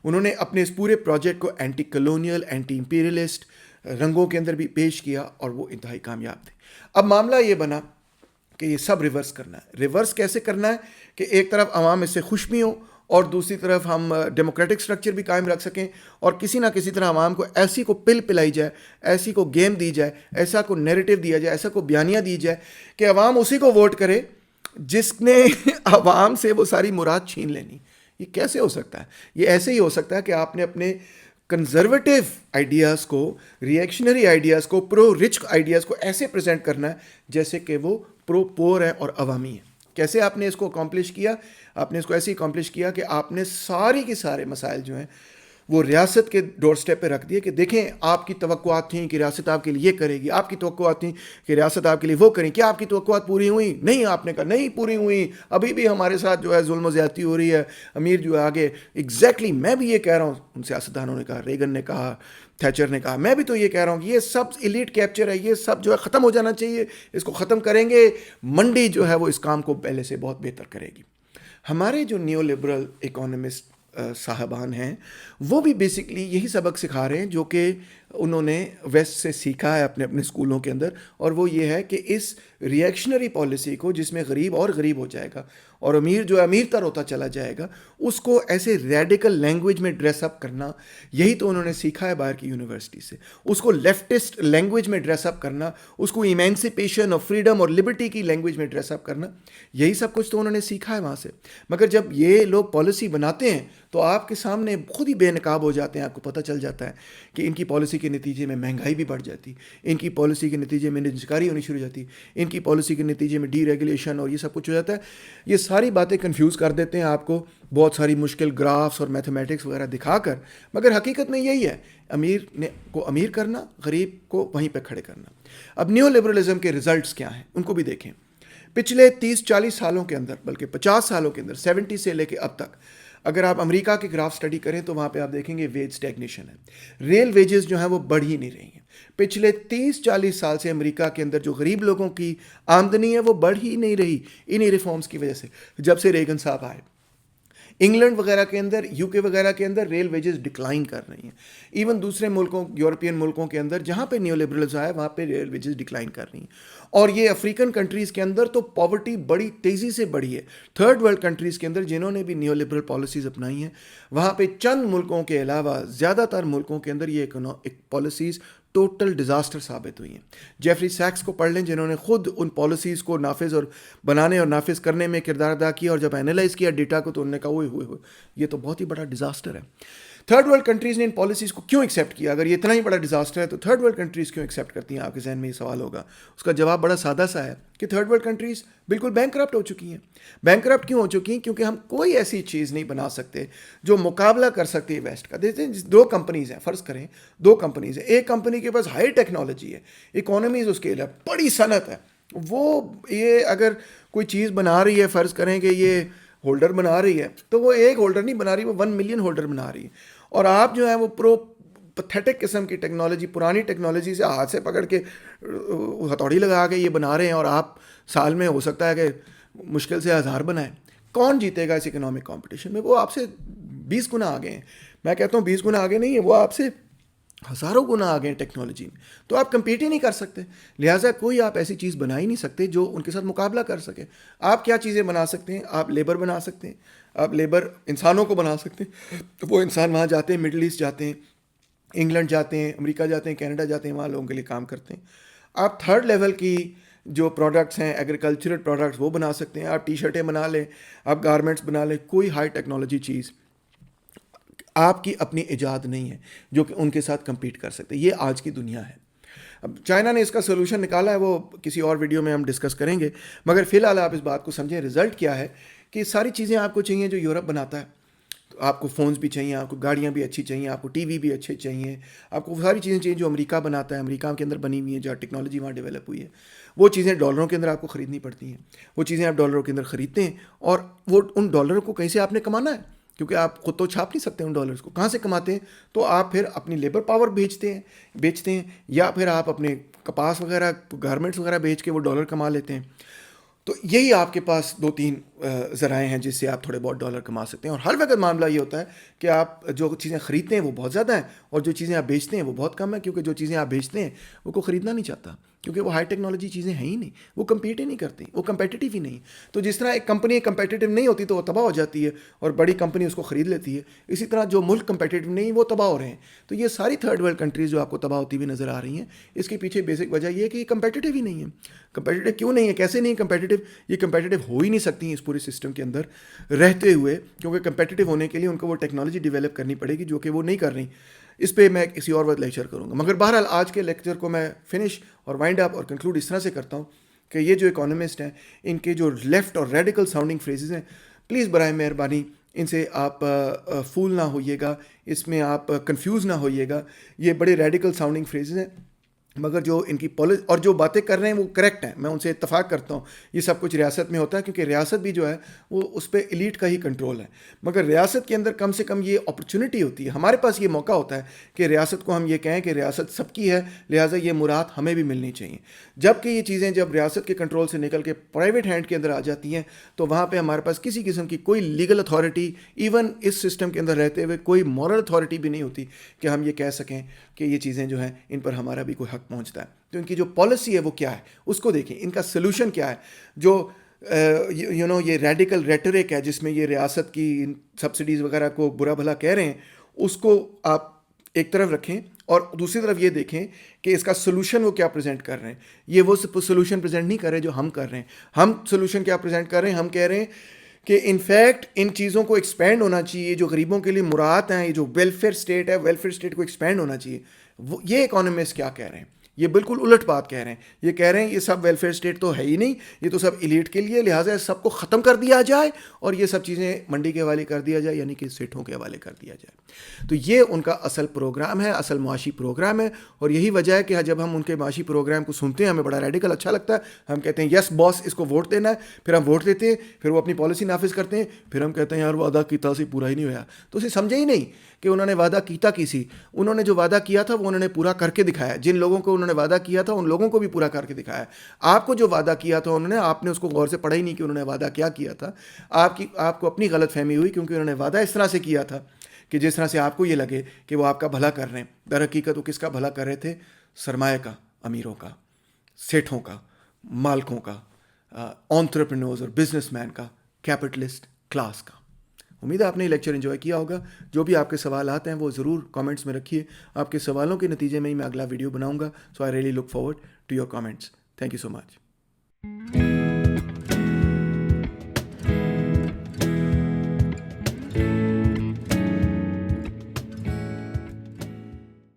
[SPEAKER 1] انہوں نے اپنے اس پورے پروجیکٹ کو اینٹی کلونیل, اینٹی امپیریلسٹ رنگوں کے اندر بھی پیش کیا اور وہ انتہائی کامیاب تھے. اب معاملہ یہ بنا کہ یہ سب ریورس کرنا ہے. ریورس کیسے کرنا ہے کہ ایک طرف عوام اس سے خوش بھی ہوں اور دوسری طرف ہم ڈیموکریٹک سٹرکچر بھی قائم رکھ سکیں, اور کسی نہ کسی طرح عوام کو ایسی کو پل پلائی جائے, ایسی کو گیم دی جائے, ایسا کو نیریٹو دیا جائے, ایسا کو بیانیہ دی جائے کہ عوام اسی کو ووٹ کرے جس نے عوام سے وہ ساری مراد چھین لینی. یہ کیسے ہو سکتا ہے؟ یہ ایسے ہی ہو سکتا ہے کہ آپ نے اپنے کنزرویٹو آئیڈیاز کو, ری ایکشنری آئیڈیاز کو, پرو رچ آئیڈیاز کو ایسے پریزنٹ کرنا ہے جیسے کہ وہ پرو پور ہے اور عوامی ہے. کیسے آپ نے اس کو اکمپلش کیا؟ آپ نے اس کو ایسے اکمپلش کیا کہ آپ نے ساری کے سارے مسائل جو ہیں وہ ریاست کے ڈور سٹیپ پہ رکھ دیے کہ دیکھیں آپ کی توقعات تھیں کہ ریاست آپ کے لیے یہ کرے گی, آپ کی توقعات تھیں کہ ریاست آپ کے لیے وہ کریں, کیا آپ کی توقعات پوری ہوئیں؟ نہیں. آپ نے کہا نہیں پوری ہوئیں, ابھی بھی ہمارے ساتھ جو ہے ظلم و زیادتی ہو رہی ہے, امیر جو ہے آگے. ایگزیکٹلی میں بھی یہ کہہ رہا ہوں, ان سیاستدانوں نے کہا, ریگن نے کہا, تھیچر نے کہا, میں بھی تو یہ کہہ رہا ہوں کہ یہ سب ایلیٹ کیپچر ہے, یہ سب جو ہے ختم ہو جانا چاہیے, اس کو ختم کریں گے, منڈی جو ہے وہ اس کام کو پہلے سے بہت بہتر کرے گی. ہمارے جو نیو لبرل اکانومسٹ صاحبان ہیں وہ بھی بیسکلی یہی سبق سکھا رہے ہیں جو کہ انہوں نے ویسٹ سے سیکھا ہے اپنے اپنے اسکولوں کے اندر، اور وہ یہ ہے کہ اس ریئیکشنری پالیسی کو، جس میں غریب اور غریب ہو جائے گا اور امیر جو امیر تر ہوتا چلا جائے گا، اس کو ایسے ریڈیکل لینگویج میں ڈریس اپ کرنا، یہی تو انہوں نے سیکھا ہے باہر کی یونیورسٹی سے. اس کو لیفٹسٹ لینگویج میں ڈریس اپ کرنا، اس کو ایمینسیپیشن اور فریڈم اور لبرٹی کی لینگویج میں ڈریس اپ کرنا، یہی سب کچھ تو انہوں نے سیکھا ہے وہاں سے. مگر جب یہ لوگ پالیسی بناتے ہیں تو آپ کے سامنے خود ہی بے نقاب ہو جاتے ہیں. آپ کو پتہ چل جاتا ہے کہ ان کی پالیسی کے نتیجے میں مہنگائی بھی بڑھ جاتی، ان کی پالیسی کے نتیجے میں نجکاری ہونی شروع ہو جاتی، ان کی پالیسی کے نتیجے میں ڈی ریگولیشن اور یہ سب کچھ ہو جاتا ہے. یہ ساری باتیں کنفیوز کر دیتے ہیں آپ کو بہت ساری مشکل گرافس اور میتھمیٹکس وغیرہ دکھا کر، مگر حقیقت میں یہی ہے، امیر کو امیر کرنا، غریب کو وہیں پہ کھڑے کرنا. اب نیو لبرلزم کے ریزلٹس کیا ہیں ان کو بھی دیکھیں. پچھلے 30-40 سالوں کے اندر، بلکہ 50 سالوں کے اندر، 70 سے لے کے اب تک، اگر آپ امریکہ کے گراف سٹڈی کریں تو وہاں پہ آپ دیکھیں گے ویج اسٹیگنیشن ہے. ریل ویجز جو ہیں وہ بڑھ ہی نہیں رہی ہیں. پچھلے 30-40 سال سے امریکہ کے اندر جو غریب لوگوں کی آمدنی ہے وہ بڑھ ہی نہیں رہی انہی ریفارمز کی وجہ سے، جب سے ریگن صاحب آئے. انگلینڈ وغیرہ کے اندر، یو کے وغیرہ کے اندر ریل ویجز ڈکلائن کر رہی ہیں. ایون دوسرے ملکوں، یورپین ملکوں کے اندر جہاں پہ نیو لبرلزم آیا وہاں پہ ریل ویجز ڈکلائن کر رہی ہیں. اور یہ افریقن کنٹریز کے اندر تو پاورٹی بڑی تیزی سے بڑھی ہے. تھرڈ ورلڈ کنٹریز کے اندر جنہوں نے بھی نیو لبرل پالیسیز اپنائی ہیں، وہاں پہ چند ملکوں کے علاوہ زیادہ تر ملکوں کے اندر یہ پالیسیز ٹوٹل ڈیزاسٹر ثابت ہوئی ہیں. جیفری سیکس کو پڑھ لیں، جنہوں نے خود ان پالیسیز کو نافذ اور بنانے اور نافذ کرنے میں کردار ادا کیا، اور جب اینالائز کیا ڈیٹا کو تو انہوں نے کہا ہوئے یہ تو بہت ہی بڑا ڈیزاسٹر ہے. تھرڈ ورلڈ کنٹریز نے ان پالیسیز کو کیوں ایکسیپٹ کیا؟ اگر یہ اتنا ہی بڑا ڈیزاسٹر ہے تو تھرڈ ورلڈ کنٹریز کیوں ایکسیپٹ کرتی ہیں؟ آپ کے ذہن میں یہ سوال ہوگا. اس کا جواب بڑا سادہ سا ہے کہ تھرڈ ورلڈ کنٹریز بالکل بینکرپٹ ہو چکی ہیں. بینکرپٹ کیوں ہو چکی ہیں؟ کیونکہ ہم کوئی ایسی چیز نہیں بنا سکتے جو مقابلہ کر سکتے ہے ویسٹ کا. دیکھتے ہیں 2 کمپنیز ہیں، فرض کریں 2 کمپنیز ہیں. ایک کمپنی کے پاس ہائی ٹیکنالوجی ہے، اکانومیز اس کے لیے بڑی صنعت ہے، وہ یہ اگر کوئی چیز بنا رہی ہے، فرض کریں کہ یہ ہولڈر بنا رہی ہے، تو وہ ایک ہولڈر نہیں بنا رہی، وہ 1 ملین ہولڈر بنا رہی ہے. اور آپ جو ہیں وہ پتھیٹک قسم کی ٹیکنالوجی، پرانی ٹیکنالوجی سے ہاتھ سے پکڑ کے ہتھوڑی لگا کے یہ بنا رہے ہیں، اور آپ سال میں ہو سکتا ہے کہ مشکل سے 1000 بنائیں. کون جیتے گا اس اکنامک کمپٹیشن میں؟ وہ آپ سے 20 گنا آگے ہیں. میں کہتا ہوں 20 گنا آگے نہیں ہے، وہ آپ سے ہزاروں گنا آگے ہیں ٹیکنالوجی میں. تو آپ کمپیٹ ہی نہیں کر سکتے، لہٰذا کوئی آپ ایسی چیز بنا ہی نہیں سکتے جو ان کے ساتھ مقابلہ کر سکے. آپ کیا چیزیں بنا سکتے ہیں؟ آپ لیبر بنا سکتے ہیں، آپ لیبر انسانوں کو بنا سکتے ہیں. وہ انسان وہاں جاتے ہیں، مڈل ایسٹ جاتے ہیں، انگلینڈ جاتے ہیں، امریکہ جاتے ہیں، کینیڈا جاتے ہیں، وہاں لوگوں کے لیے کام کرتے ہیں. آپ تھرڈ لیول کی جو پروڈکٹس ہیں، ایگریکلچرل پروڈکٹس، وہ بنا سکتے ہیں. آپ ٹی شرٹیں بنا لیں، آپ گارمنٹس بنا لیں. کوئی ہائی ٹیکنالوجی چیز آپ کی اپنی ایجاد نہیں ہے جو کہ ان کے ساتھ کمپیٹ کر سکتے. یہ آج کی دنیا ہے. اب چائنا نے اس کا سولوشن نکالا ہے، وہ کسی اور ویڈیو میں ہم ڈسکس کریں گے، مگر فی الحال آپ اس بات کو سمجھیں. رزلٹ کیا ہے کہ ساری چیزیں آپ کو چاہیے جو یورپ بناتا ہے. تو آپ کو فونز بھی چاہیے، آپ کو گاڑیاں بھی اچھی چاہیے، آپ کو ٹی وی بھی اچھے چاہیے، آپ کو ساری چیزیں چاہیے جو امریکہ بناتا ہے، امریکہ کے اندر بنی ہوئی ہیں، جو ٹیکنالوجی وہاں ڈیولپ ہوئی ہے. وہ چیزیں ڈالروں کے اندر آپ کو خریدنی پڑتی ہیں. وہ چیزیں آپ ڈالروں کے اندر خریدتے ہیں، اور وہ ان ڈالروں کو کہیں سے آپ نے کمانا ہے، کیونکہ آپ خود تو چھاپ نہیں سکتے ان ڈالرز کو. کہاں سے کماتے ہیں؟ تو آپ پھر اپنی لیبر پاور بیچتے ہیں، یا پھر آپ اپنے کپاس وغیرہ، گارمنٹس وغیرہ بیچ کے وہ ڈالر کما لیتے ہیں. تو یہی آپ کے پاس 2-3 ذرائع ہیں جس سے آپ تھوڑے بہت ڈالر کما سکتے ہیں. اور ہر وقت معاملہ یہ ہوتا ہے کہ آپ جو چیزیں خریدتے ہیں وہ بہت زیادہ ہیں، اور جو چیزیں آپ بیچتے ہیں وہ بہت کم ہیں، کیونکہ جو چیزیں آپ بیچتے ہیں وہ کوئی خریدنا نہیں چاہتا، کیونکہ وہ ہائی ٹیکنالوجی چیزیں ہیں ہی نہیں، وہ کمپیٹ ہی نہیں کرتی، وہ کمپیٹیٹیو ہی نہیں. تو جس طرح ایک کمپنی کمپیٹیٹیو نہیں ہوتی تو وہ تباہ ہو جاتی ہے، اور بڑی کمپنی اس کو خرید لیتی ہے. اسی طرح جو ملک کمپیٹیٹیو نہیں وہ تباہ ہو رہے ہیں. تو یہ ساری تھرڈ ورلڈ کنٹریز جو آپ کو تباہ ہوتی ہوئی نظر آ رہی ہیں، اس کے پیچھے بیسک وجہ یہ ہے کہ یہ کمپیٹیٹیو ہی نہیں ہے. کمپیٹیٹیو کیوں نہیں ہے؟ کیسے نہیں کمپیٹیٹیو؟ یہ کمپیٹیٹیو ہو ہی نہیں سکتی اس پورے سسٹم کے اندر رہتے ہوئے، کیونکہ کمپیٹیٹیو ہونے کے لیے ان کو وہ ٹیکنالوجی ڈیولپ کرنی پڑے گی جو کہ وہ نہیں کر رہی. اس پہ میں کسی اور وقت لیکچر کروں گا. مگر بہرحال آج کے لیکچر کو میں فنش اور وائنڈ اپ اور کنکلوڈ اس طرح سے کرتا ہوں کہ یہ جو اکانومسٹ ہیں، ان کے جو لیفٹ اور ریڈیکل ساؤنڈنگ فریزز ہیں، پلیز برائے مہربانی ان سے آپ فول نہ ہوئیے گا، اس میں آپ کنفیوز نہ ہوئیے گا. یہ بڑے ریڈیکل ساؤنڈنگ فریزز ہیں. مگر جو ان کی پالیسی اور جو باتیں کر رہے ہیں وہ کریکٹ ہیں، میں ان سے اتفاق کرتا ہوں. یہ سب کچھ ریاست میں ہوتا ہے کیونکہ ریاست بھی جو ہے وہ اس پہ ایلیٹ کا ہی کنٹرول ہے. مگر ریاست کے اندر کم سے کم یہ اپرچونٹی ہوتی ہے، ہمارے پاس یہ موقع ہوتا ہے کہ ریاست کو ہم یہ کہیں کہ ریاست سب کی ہے، لہٰذا یہ مراد ہمیں بھی ملنی چاہیے. جب کہ یہ چیزیں جب ریاست کے کنٹرول سے نکل کے پرائیویٹ ہینڈ کے اندر آ جاتی ہیں تو وہاں پہ ہمارے پاس کسی قسم کی کوئی لیگل اتھارٹی، ایون اس سسٹم کے اندر رہتے ہوئے کوئی مورل اتھارٹی بھی نہیں ہوتی کہ ہم یہ کہہ سکیں کہ یہ چیزیں جو ہیں ان پر ہمارا بھی کوئی حق پہنچتا ہے. تو ان کی جو پالیسی ہے وہ کیا ہے اس کو دیکھیں، ان کا سلوشن کیا ہے. جو یہ ریڈیکل ریٹرک ہے جس میں یہ ریاست کی سبسڈیز وغیرہ کو برا بھلا کہہ رہے ہیں، اس کو آپ ایک طرف رکھیں اور دوسری طرف یہ دیکھیں کہ اس کا سلوشن وہ کیا پریزنٹ کر رہے ہیں. یہ وہ سلوشن پریزنٹ نہیں کر رہے جو ہم کر رہے ہیں. ہم سلوشن کیا پریزنٹ کر رہے ہیں؟ ہم کہہ رہے ہیں کہ انفیکٹ ان چیزوں کو ایکسپینڈ ہونا چاہیے، جو غریبوں کے لیے مراد ہیں، یہ جو ویلفیئر اسٹیٹ ہے، ویلفیئر اسٹیٹ کو ایکسپینڈ ہونا چاہیے. یہ اکانومسٹ کیا کہہ رہے ہیں؟ یہ بالکل الٹ بات کہہ رہے ہیں. یہ کہہ رہے ہیں یہ سب ویلفیئر اسٹیٹ تو ہے ہی نہیں، یہ تو سب ایلیٹ کے لیے، لہٰذا اس سب کو ختم کر دیا جائے اور یہ سب چیزیں منڈی کے حوالے کر دیا جائے، یعنی کہ سیٹھوں کے حوالے کر دیا جائے. تو یہ ان کا اصل پروگرام ہے، اصل معاشی پروگرام ہے. اور یہی وجہ ہے کہ جب ہم ان کے معاشی پروگرام کو سنتے ہیں ہمیں بڑا ریڈیکل اچھا لگتا ہے. ہم کہتے ہیں یس باس اس کو ووٹ دینا ہے، پھر ہم ووٹ دیتے ہیں، پھر وہ اپنی پالیسی نافذ کرتے ہیں، پھر ہم کہتے ہیں یار وعدہ کیتا سی پورا ہی نہیں ہوا. تو اسے سمجھے ہی نہیں کہ انہوں نے وعدہ کیتا کی سی. انہوں نے جو وعدہ کیا تھا وہ انہوں نے پورا کر کے دکھایا. جن لوگوں کو انہوں نے وعدہ کیا تھا ان لوگوں کو بھی پورا کر کے دکھایا. آپ کو جو وعدہ کیا تھا انہوں نے، آپ نے اس کو غور سے پڑھا ہی نہیں کہ انہوں نے وعدہ کیا کیا تھا. آپ کو اپنی غلط فہمی ہوئی کیونکہ انہوں نے وعدہ اس طرح سے کیا تھا کہ جس طرح سے آپ کو یہ لگے کہ وہ آپ کا بھلا کر رہے ہیں. در حقیقت وہ کس کا بھلا کر رہے تھے؟ سرمایہ کا، امیروں کا، سیٹھوں کا، مالکوں کا، انٹرپرینورز اور بزنس مین کا، کیپٹلسٹ کلاس کا. امید ہے آپ نے یہ لیکچر انجوائے کیا ہوگا. جو بھی آپ کے سوالات ہیں وہ ضرور کامنٹس میں رکھیے. آپ کے سوالوں کے نتیجے میں ہی میں اگلا ویڈیو بناؤں گا. So I really look forward to your comments. Thank you so much.